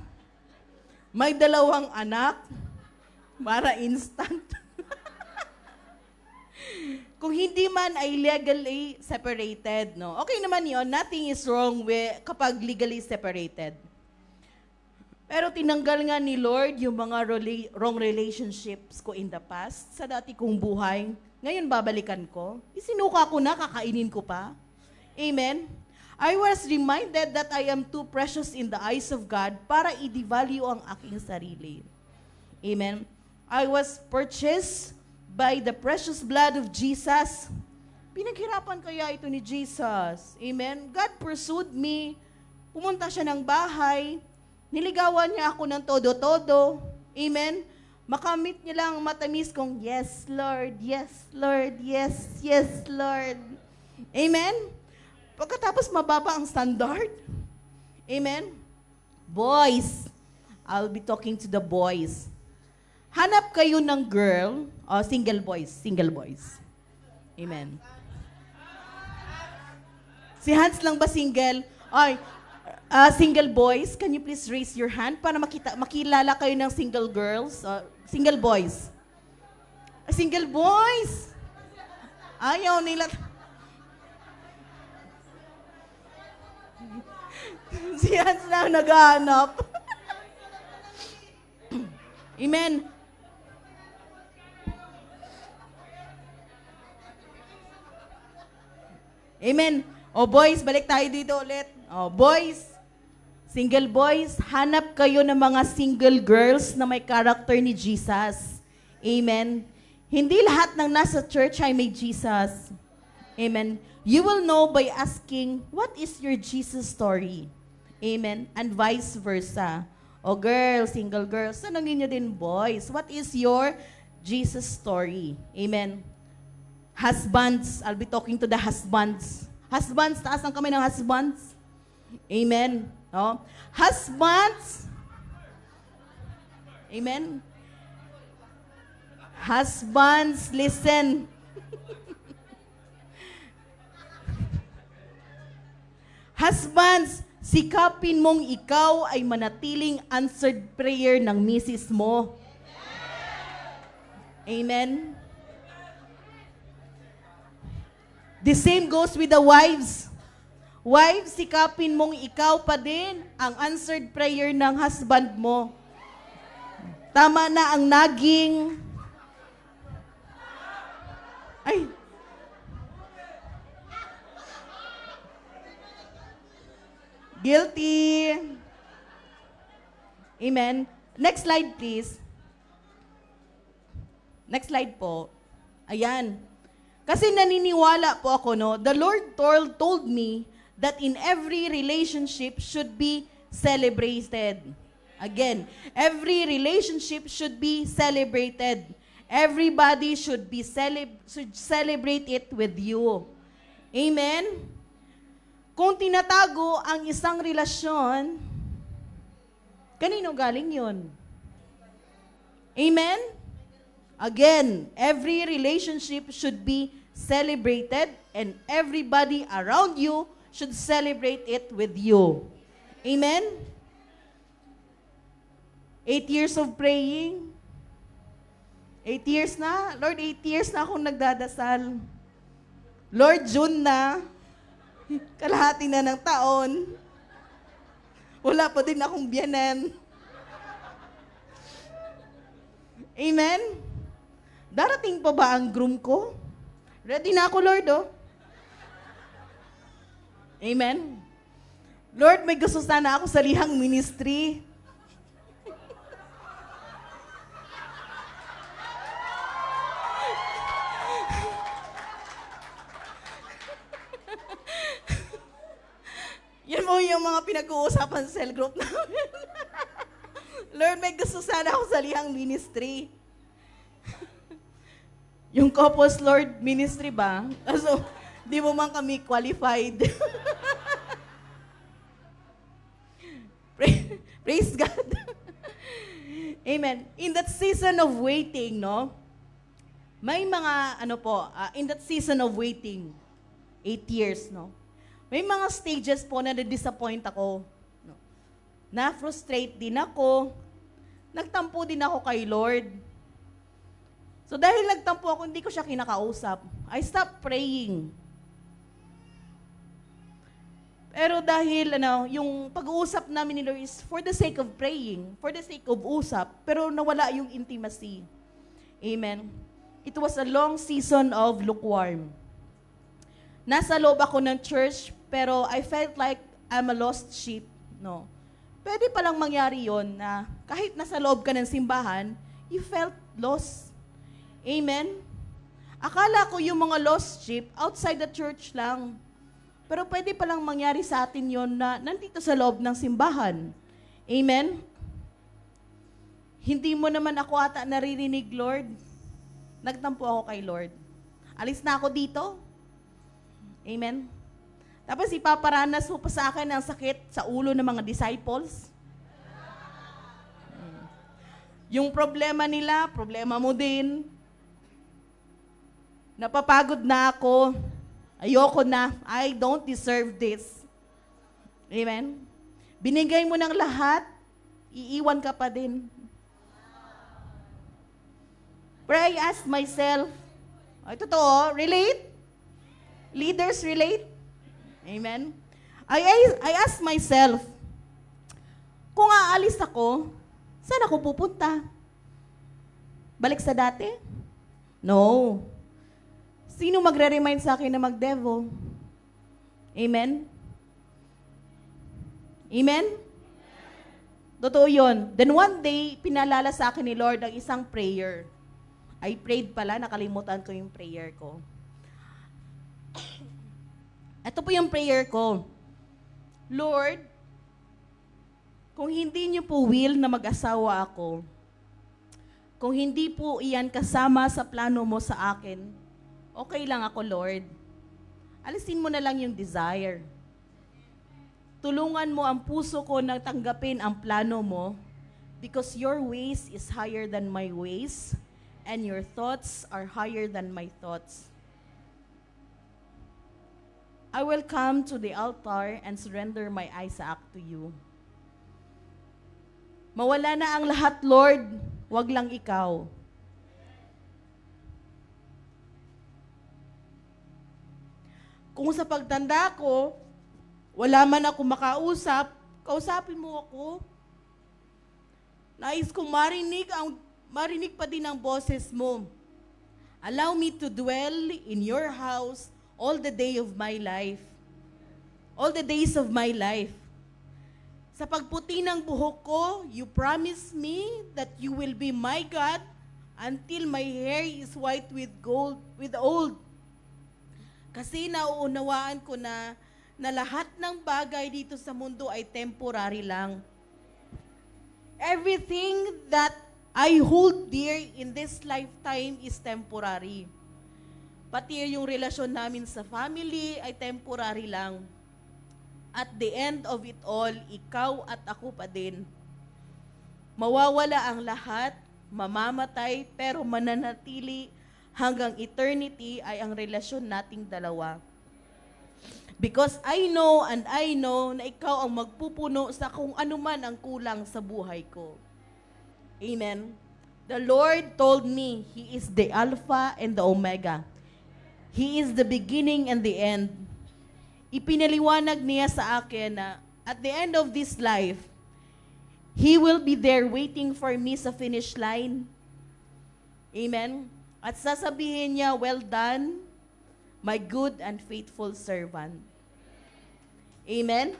may 2 anak, para instant. Kung hindi man ay legally separated, no? Okay naman yun, nothing is wrong kapag legally separated. Pero tinanggal nga ni Lord yung mga wrong relationships ko in the past, sa dati kong buhay. Ngayon babalikan ko. Isinuka ko na, kakainin ko pa. Amen? I was reminded that I am too precious in the eyes of God para i-devalue ang aking sarili. Amen? I was purchased by the precious blood of Jesus. Pinaghirapan kaya ito ni Jesus. Amen? God pursued me. Pumunta siya ng bahay. Niligawan niya ako ng todo-todo. Amen? Makamit niyo lang matamis kung, yes, Lord, yes, Lord, yes, yes, Lord. Amen? Pagkatapos mababa ang standard. Amen? Boys, I'll be talking to the boys. Hanap kayo ng girl, single boys, single boys. Amen. Si Hans lang ba single? Ay, single boys, can you please raise your hand para makilala kayo ng single girls, single boys. Single boys! Ayaw nila. Si Hans lang naghahanap. Amen. Amen. O boys, balik tayo dito ulit. O boys, single boys, hanap kayo ng mga single girls na may character ni Jesus. Amen. Hindi lahat ng nasa church ay may Jesus. Amen. You will know by asking, what is your Jesus story? Amen. And vice versa. O girls, single girls, tanongin nyo din boys, what is your Jesus story? Amen. Husbands, I'll be talking to the husbands. Husbands, taas ang kamay ng husbands. Amen. No? Husbands. Amen. Husbands, listen. Husbands, sikapin mong ikaw ay manatiling answered prayer ng misis mo. Amen. The same goes with the wives. Wives, sikapin mong ikaw pa din ang answered prayer ng husband mo. Tama na ang naging... Ay! Guilty. Amen. Next slide, please. Next slide po. Ayan. Kasi naniniwala po ako, no? The Lord told me that in every relationship should be celebrated. Again, every relationship should be celebrated. Everybody should celebrate it with you. Amen? Kung tinatago ang isang relasyon, kanino galing yun? Amen? Again, every relationship should be celebrated and everybody around you should celebrate it with you. Amen? 8 years of praying. 8 years na. Lord, 8 years na akong nagdadasal. Lord, June na. Kalahati na ng taon. Wala pa din akong biyanan. Amen? Darating pa ba ang groom ko? Ready na ako, Lord, oh. Amen? Lord, may gusto sana ako sa lihang ministry. Yan mo yung mga pinag-uusapan sa cell group namin. Lord, may gusto sana ako sa lihang ministry. Yung couples Lord ministry ba? So, di mo man kami qualified. Praise God. Amen. In that season of waiting, no? May mga, in that season of waiting, 8 years, no? May mga stages po na na-disappoint ako. No? Na-frustrate din ako. Nagtampo din ako kay Lord. So dahil nagtampo ako, hindi ko siya kinakausap. I stopped praying. Pero dahil, yung pag-uusap namin ni Lord is for the sake of praying, for the sake of usap, pero nawala yung intimacy. Amen. It was a long season of lukewarm. Nasa loob ako ng church, pero I felt like I'm a lost sheep. No. Pwede palang mangyari yon na kahit nasa loob ka ng simbahan, you felt lost. Amen? Akala ko yung mga lost sheep outside the church lang. Pero pwede palang mangyari sa atin yon na nandito sa loob ng simbahan. Amen? Hindi mo naman ako ata naririnig, Lord. Nagtampo ako kay Lord. Alis na ako dito. Amen? Tapos ipaparanas mo pa sa akin ang sakit sa ulo ng mga disciples. Yung problema nila, problema mo din. Napapagod na ako. Ayoko na. I don't deserve this. Amen? Binigay mo ng lahat, iiwan ka pa din. But I ask myself, ay totoo, relate? Leaders relate? Amen? I ask myself, kung aalis ako, saan ako pupunta? Balik sa dati? No. Sino magre-remind sa akin na mag-devo? Amen? Amen? Totoo yun. Then one day, pinalala sa akin ni Lord ang isang prayer. I prayed pala, nakalimutan ko yung prayer ko. Ito po yung prayer ko. Lord, kung hindi niyo po will na mag-asawa ako, kung hindi po iyan kasama sa plano mo sa akin, okay lang ako, Lord. Alisin mo na lang yung desire. Tulungan mo ang puso ko na tanggapin ang plano mo because your ways is higher than my ways and your thoughts are higher than my thoughts. I will come to the altar and surrender my Isaac to you. Mawala na ang lahat, Lord, wag lang ikaw. Kung sa pagtanda ko, wala man ako makausap, kausapin mo ako. Nais kong marinig pa din ang boses mo. Allow me to dwell in your house all the day of my life. All the days of my life. Sa pagputi ng buhok ko, you promise me that you will be my God until my hair is white with old. Kasi nauunawaan ko na lahat ng bagay dito sa mundo ay temporary lang. Everything that I hold dear in this lifetime is temporary. Pati yung relasyon namin sa family ay temporary lang. At the end of it all, ikaw at ako pa din. Mawawala ang lahat, mamamatay, pero mananatili hanggang eternity ay ang relasyon nating dalawa. Because I know na ikaw ang magpupuno sa kung anuman ang kulang sa buhay ko. Amen. The Lord told me, He is the Alpha and the Omega. He is the beginning and the end. Ipinaliwanag niya sa akin na at the end of this life, He will be there waiting for me sa finish line. Amen. At sasabihin niya, well done, my good and faithful servant. Amen?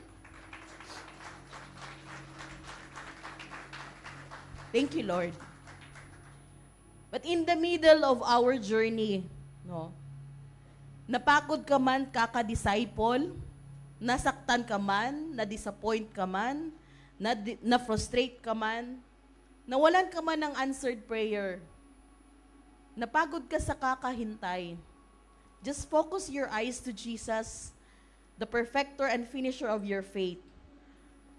Thank you, Lord. But in the middle of our journey, napagod ka man kaka-disciple, nasaktan ka man, na-disappoint ka man, na-frustrate ka man, nawalan ka man ng answered prayer, napagod ka sa kakahintay, just focus your eyes to Jesus, the perfecter and finisher of your faith.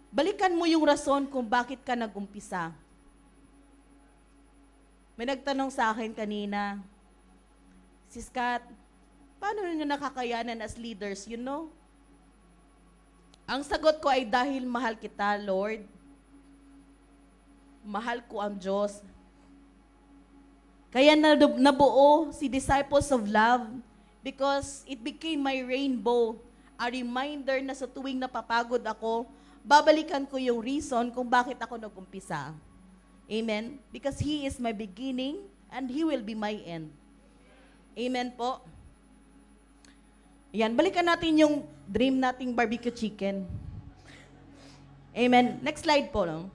Balikan mo yung rason kung bakit ka nag-umpisa. May nagtanong sa akin kanina, Sis Kat, paano nyo nakakayanan as leaders, you know? Ang sagot ko ay dahil mahal kita, Lord. Mahal ko ang Diyos. Kaya nabuo si Disciples of Love because it became my rainbow, a reminder na sa tuwing napapagod ako, babalikan ko yung reason kung bakit ako nag-umpisa. Amen? Because He is my beginning and He will be my end. Amen po? Ayan, balikan natin yung dream nating barbecue chicken. Amen. Next slide po. No?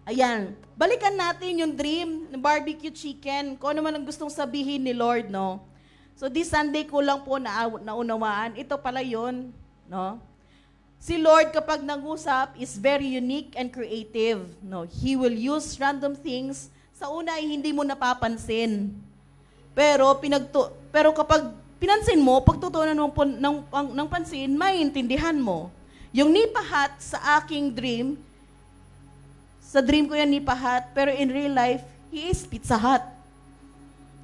Ayan, balikan natin yung dream ng barbecue chicken. Kung ano man ang gustong sabihin ni Lord, no? So this Sunday ko lang po naunawaan. Ito pala yun, no? Si Lord, kapag nangusap, is very unique and creative. No, He will use random things. Sa una ay hindi mo napapansin. Pero kapag pinansin mo, pagtutunan mo ng pansin, maiintindihan mo. Yung nipahat sa aking dream, sa dream ko yan nipahat, pero in real life, He is Pizza Hut.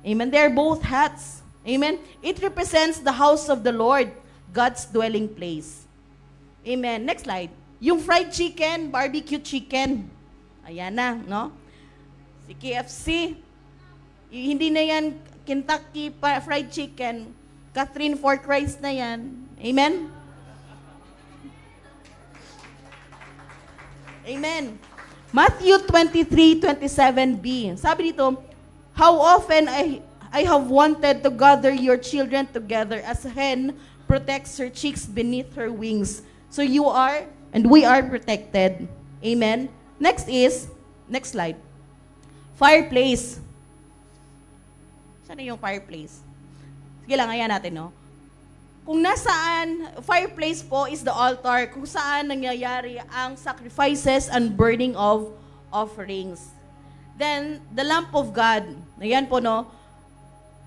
Amen. They're both hats. Amen. It represents the house of the Lord, God's dwelling place. Amen. Next slide. Yung fried chicken, barbecue chicken. Ayan na, no? Si KFC, hindi na yan Kentucky fried chicken, Catherine Fort Rice na yan. Amen? Amen. Matthew 23:27b. Sabi dito, how often I have wanted to gather your children together as a hen protects her chicks beneath her wings. So you are, and we are protected. Amen. Next slide. Fireplace. Saan yung fireplace? Sige lang, ayan natin, no? Kung nasaan, fireplace po is the altar, kung saan nangyayari ang sacrifices and burning of offerings. Then, the lamp of God. Ayan po, no?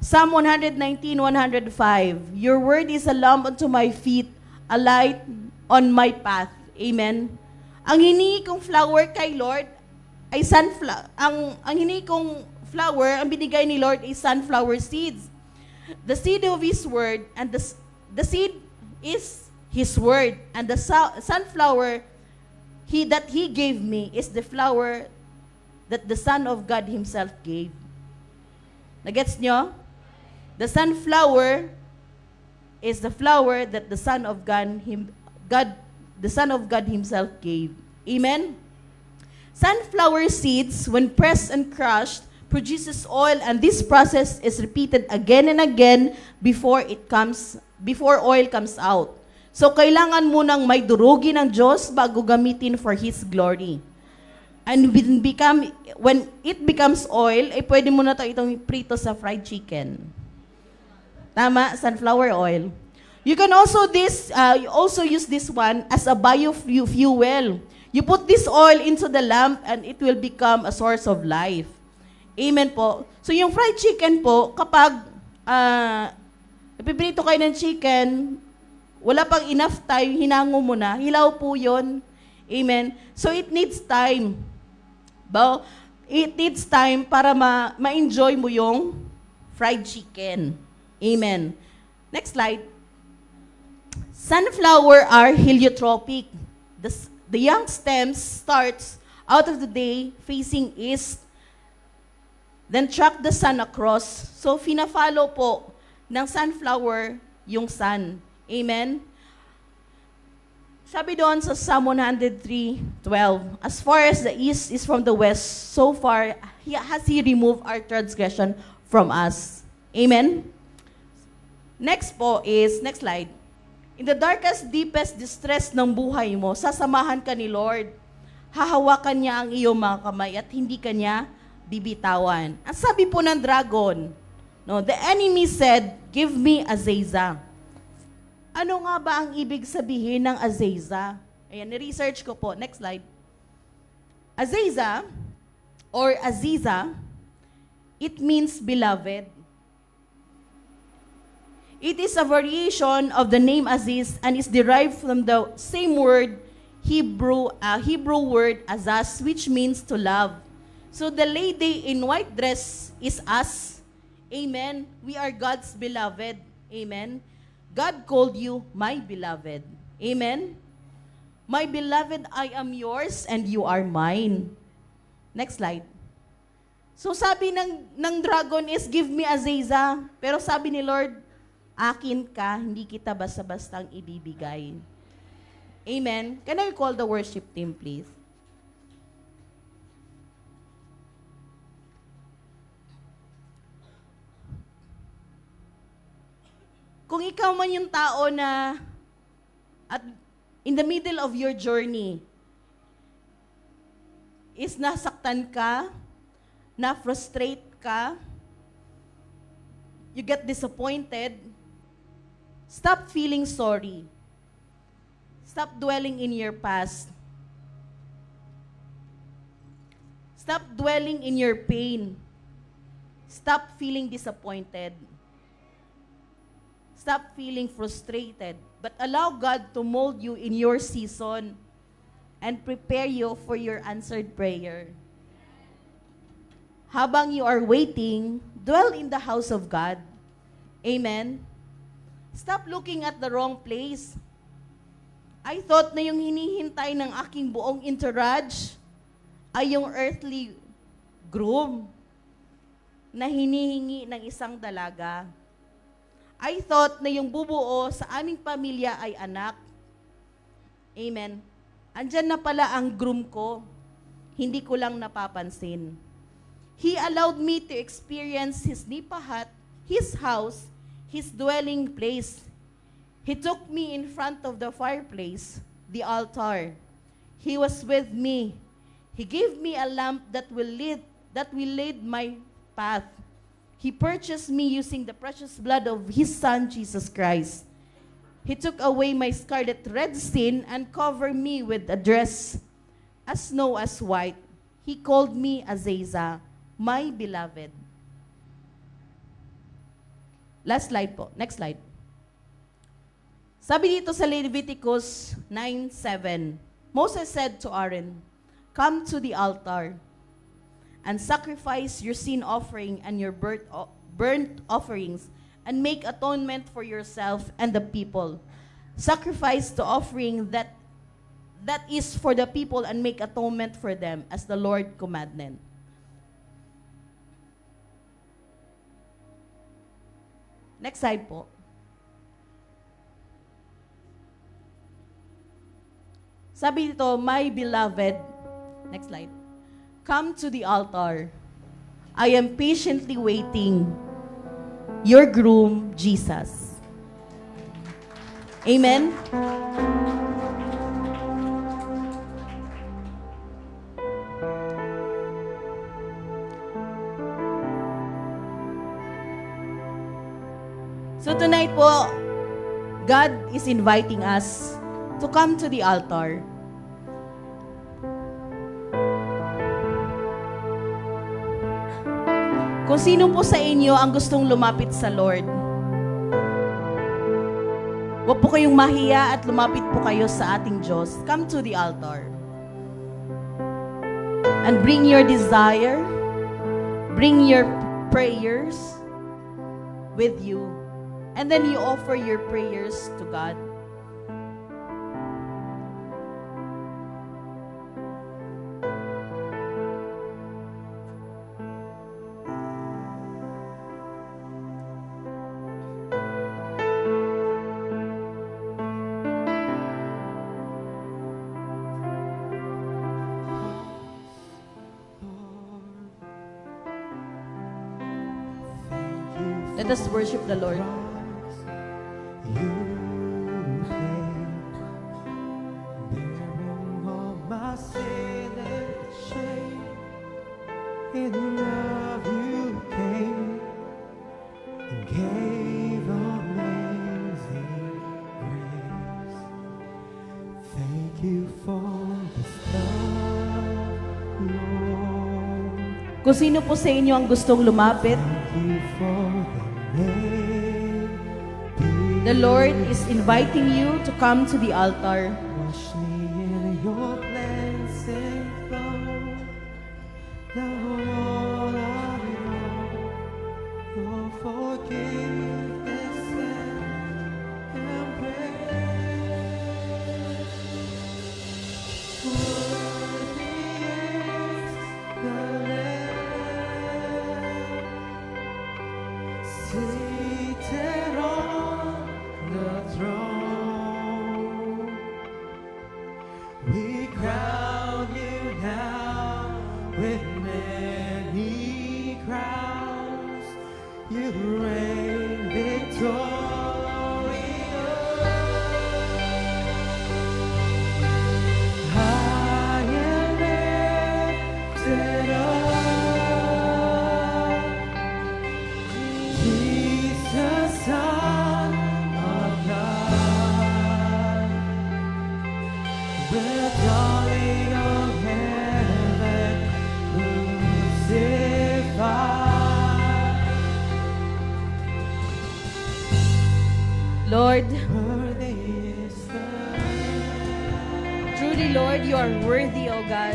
Psalm 119:105. Your word is a lamp unto my feet, a light on my path. Amen. Ang hinihingi kong flower kay Lord ay sunflower. Ang hinihingi kong flower, ang binigay ni Lord ay sunflower seeds. The seed of His word, and the seed is His word, and the sunflower that He gave me is the flower that the Son of God Himself gave. Nagets nyo? The sunflower is the flower that the Son of the Son of God Himself gave. Amen? Sunflower seeds, when pressed and crushed, produces oil, and this process is repeated again and again before oil comes out. So, kailangan munang may durugin ng Diyos bago gamitin for His glory. And when it becomes oil, pwede mo na itong prito sa fried chicken. Tama? Sunflower oil. You can also use this one as a biofuel. You put this oil into the lamp and it will become a source of life. Amen po. So yung fried chicken po, kapag napiprito kayo ng chicken, wala pang enough time, hinango mo na, hilaw po yun. Amen. So it needs time. It needs time para ma-enjoy mo yung fried chicken. Amen. Next slide. Sunflower are heliotropic. The young stems starts out of the day facing east, then track the sun across. So, fina-follow po ng sunflower yung sun. Amen? Sabi doon sa Psalm 103:12, as far as the east is from the west, so far has He removed our transgression from us. Amen? Next slide. In the darkest, deepest distress ng buhay mo, sasamahan ka ni Lord. Hahawakan niya ang iyong mga kamay at hindi ka niya bibitawan. Ang sabi po ng dragon, no, the enemy said, give me Azazel. Ano nga ba ang ibig sabihin ng Azazel? Ayan, ni-research ko po. Next slide. Azazel, or Aziza, it means beloved. It is a variation of the name Aziz and is derived from the same word, Hebrew word Azaz, which means to love. So the lady in white dress is us. Amen. We are God's beloved. Amen. God called you my beloved. Amen. My beloved, I am yours and you are mine. Next slide. So sabi ng dragon is, give me Azazel. Pero sabi ni Lord, akin ka, hindi kita basta-bastang ibibigay. Amen. Can I call the worship team, please? Kung ikaw man yung tao na at in the middle of your journey is nasaktan ka, na-frustrate ka, you get disappointed, stop feeling sorry. Stop dwelling in your past. Stop dwelling in your pain. Stop feeling disappointed. Stop feeling frustrated. But allow God to mold you in your season and prepare you for your answered prayer. Habang you are waiting, dwell in the house of God. Amen? Stop looking at the wrong place. I thought na yung hinihintay ng aking buong entourage ay yung earthly groom na hinihingi ng isang dalaga. I thought na yung bubuo sa aming pamilya ay anak. Amen. Andyan na pala ang groom ko. Hindi ko lang napapansin. He allowed me to experience his nipa hut, his house, his dwelling place. He took me in front of the fireplace, the altar. He was with me. He gave me a lamp that will lead my path. He purchased me using the precious blood of His Son, Jesus Christ. He took away my scarlet red sin and covered me with a dress as snow as white. He called me Azazel, my beloved. Last slide po. Next slide. Sabi dito sa Leviticus 9:7, Moses said to Aaron, "Come to the altar and sacrifice your sin offering and your burnt offerings and make atonement for yourself and the people. Sacrifice the offering that is for the people and make atonement for them as the Lord commanded." Next slide po. Sabi dito, my beloved, next slide, come to the altar. I am patiently waiting. Your groom, Jesus. Amen? So tonight po, God is inviting us to come to the altar. Kung sino po sa inyo ang gustong lumapit sa Lord, huwag po kayong mahiya at lumapit po kayo sa ating Diyos. Come to the altar. And bring your desire, bring your prayers with you. And then you offer your prayers to God. Let us worship the Lord. You came, bearing all my sin and shame. In love you came and gave amazing grace. Thank you for this love, Lord. Kung sino po sa inyo ang gustong lumapit, Thank you for the name. the Lord is inviting you to come to the altar. Wash me in your cleansing flow. Now all I know, your forgiveness and grace. Worthy is the Lamb, seated on the throne. We cry. the darling of heaven, crucified. Lord, Worthy is the truly, Lord, you are worthy, O God.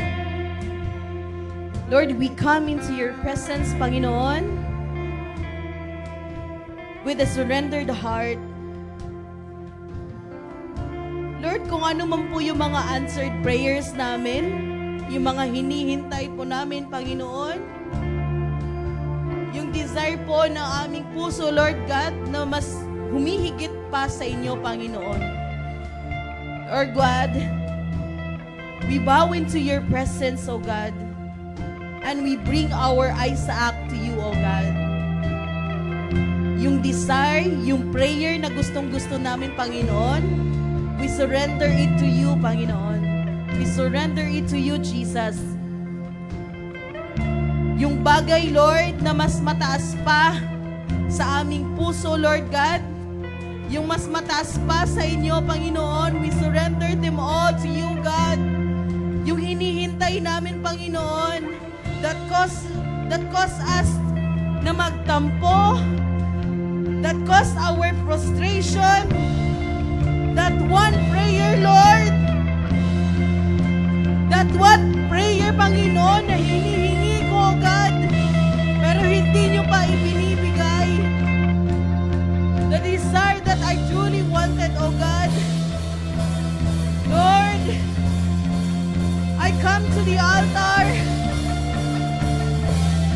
Lord, we come into your presence, Panginoon, with a surrendered heart. Lord, kung ano man po yung mga answered prayers namin, yung mga hinihintay po namin, Panginoon, yung desire po ng aming puso, Lord God, na mas humihigit pa sa inyo, Panginoon. Lord God, we bow into your presence, O God, and we bring our Isaac to you, O God. Yung desire, yung prayer na gustong-gusto namin, Panginoon, we surrender it to you, Panginoon. We surrender it to you, Jesus. Yung bagay, Lord, na mas mataas pa sa aming puso, Lord God, yung mas mataas pa sa inyo, Panginoon, we surrender them all to you, God. Yung hinihintay namin, Panginoon, that cause us na magtampo, that cause our frustration, that one prayer, Lord, that one prayer, Panginoon, na hinihingi ko, God, pero hindi nyo pa ibinibigay. The desire that I truly wanted, oh God. Lord, I come to the altar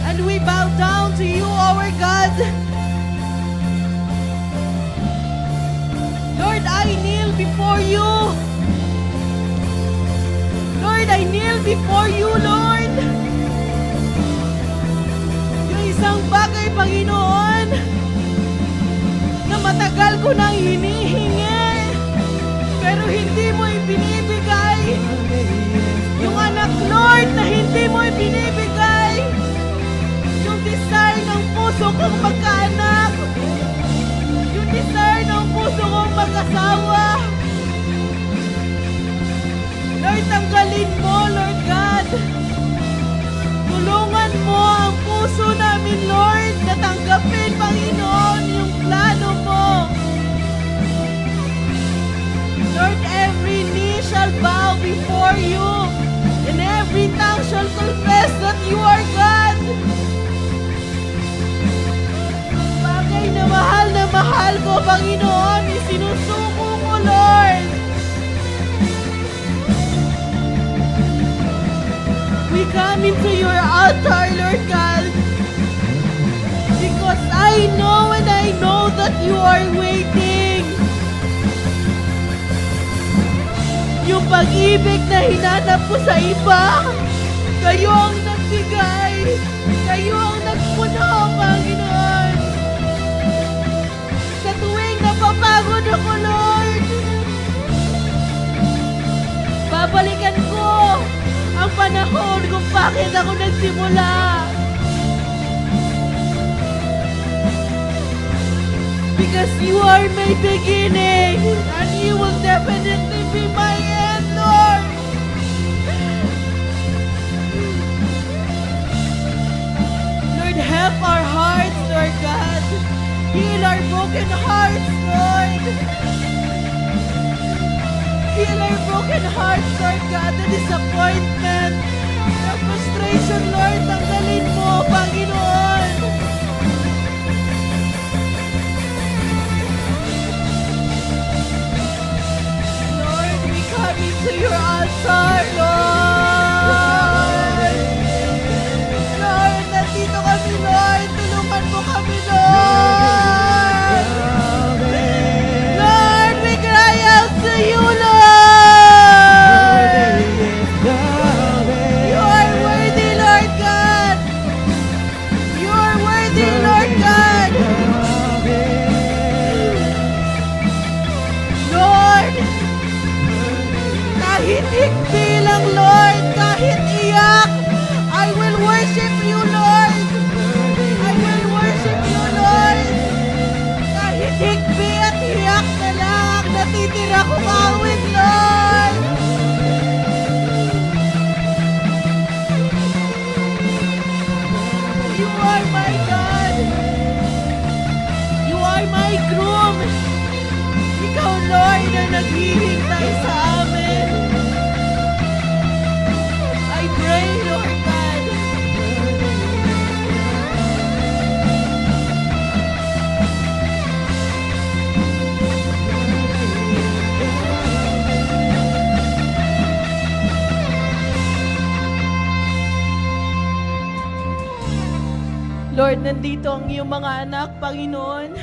and we bow down to you, our God. Lord, I kneel before you. Lord, I kneel before you, Lord. Yung isang bagay, Panginoon, na matagal ko nang hinihingi, pero hindi mo ibinibigay. Yung anak, Lord, na hindi mo ibinibigay. Yung desire ng puso kong magkaanak. Yung desire ng puso kong mag-asawa. Lord, tanggalin mo, Lord God. Tulungan mo ang puso namin, Lord, na tanggapin, Panginoon, yung plano mo. Lord, every knee shall bow before you, and every tongue shall confess that you are God. Bagay na mahal ko, Panginoon, isinusuko ko, Lord. We come into your altar, Lord God, because I know and I know that you are waiting. Yung pag-ibig na hinanap ko sa iba, kayo ang nagbigay, kayo ang nagpuno, Panginoon. Sa tuwing napapagod ako, Lord, babalikan ko ang panahon kung bakit ako nagsimula. Because you are my beginning and you will definitely be my end, Lord. Lord, help our hearts, Lord God. Heal our broken hearts, Lord. Heal our broken hearts, Lord God, the disappointment, the frustration, Lord, tanggalin mo, Panginoon. Lord, we come into your altar, Lord. Lord, nandito kami, Lord. Tulungan mo kami, Lord. Lord, we cry out to you, Lord. You are worthy, Lord God. You are worthy, Lord God. Lord, kahit higpi lang, Lord, kahit iyak, I will worship you, Lord. I will worship you, Lord. Kahit higpi at iyak na lang, natitira kong awit, Lord. Lord, na naghihintay sa amin. I pray, Lord God, Lord, nandito ang iyong mga anak, Panginoon.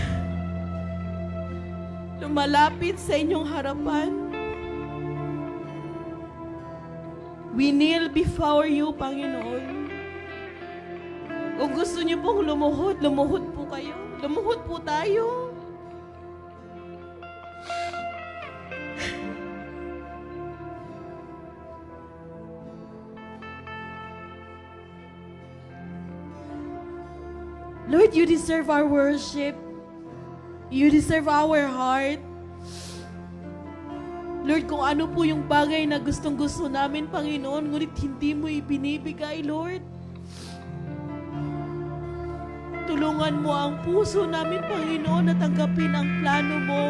Lumalapit sa inyong harapan. We kneel before you, Panginoon. Kung gusto niyo pong lumuhod, lumuhod po kayo. Lumuhod po tayo. Lord, you deserve our worship. You deserve our heart. Lord, kung ano po yung bagay na gustong-gusto namin, Panginoon, ngunit hindi mo ibinibigay, Lord. Tulungan mo ang puso namin, Panginoon, na tanggapin ang plano mo.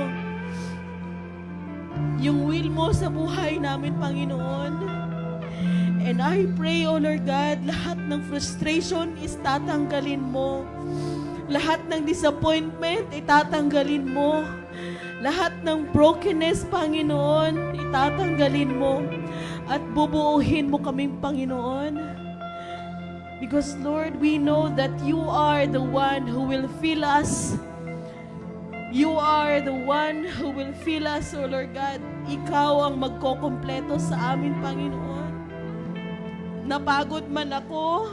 Yung will mo sa buhay namin, Panginoon. And I pray, O Lord God, lahat ng frustration is tatanggalin mo. Lahat ng disappointment, itatanggalin mo. Lahat ng brokenness, Panginoon, itatanggalin mo. At bubuuhin mo kaming, Panginoon. Because, Lord, we know that you are the one who will fill us. You are the one who will fill us, O Lord God. Ikaw ang magkokompleto sa amin, Panginoon. Napagod man ako,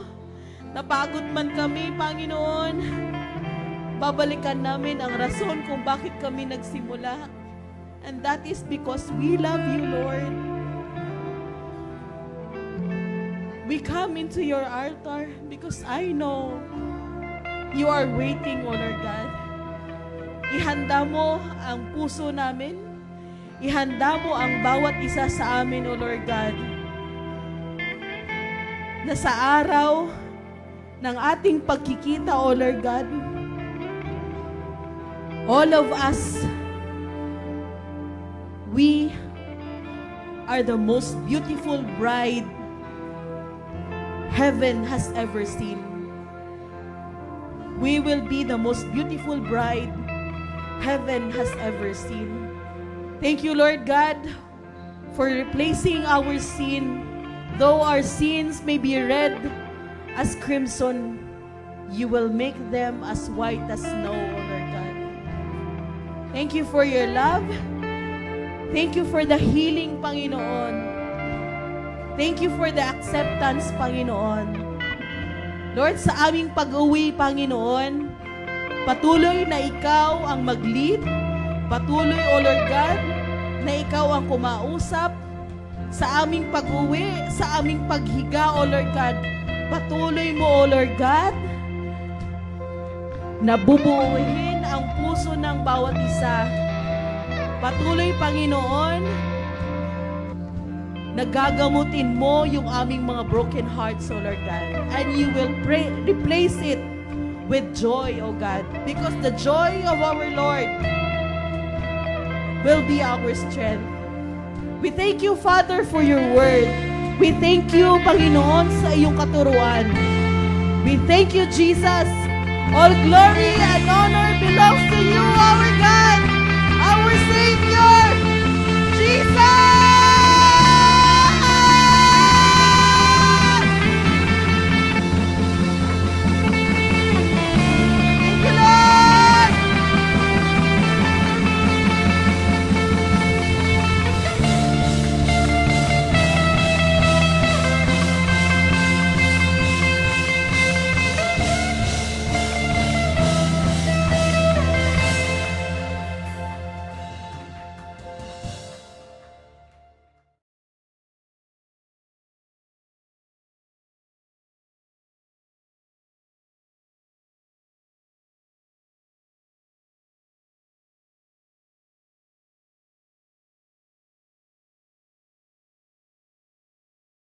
napagod man kami, Panginoon, babalikan namin ang rason kung bakit kami nagsimula. And that is because we love you, Lord. We come into your altar because I know you are waiting, O Lord God. Ihanda mo ang puso namin. Ihanda mo ang bawat isa sa amin, O Lord God. Na sa araw ng ating pagkikita, O Lord God, all of us, we are the most beautiful bride heaven has ever seen. We will be the most beautiful bride heaven has ever seen. Thank you, Lord God, for replacing our sin. Though our sins may be red as crimson, you will make them as white as snow, O Lord God. Thank you for your love. Thank you for the healing, Panginoon. Thank you for the acceptance, Panginoon. Lord, sa aming pag-uwi, Panginoon, patuloy na ikaw ang mag-lead. Patuloy, O Lord God, na ikaw ang kumausap sa aming pag-uwi, sa aming paghiga, O Lord God. Patuloy mo, O Lord God, na bubuuhin ang puso ng bawat isa. Patuloy, Panginoon, nagagamutin mo yung aming mga broken hearts, O Lord God. And you will replace it with joy, O God. Because the joy of our Lord will be our strength. We thank you, Father, for your word. We thank you, Panginoon, sa iyong katuruan. We thank you, Jesus. All glory and honor belongs to you, our God, our Savior.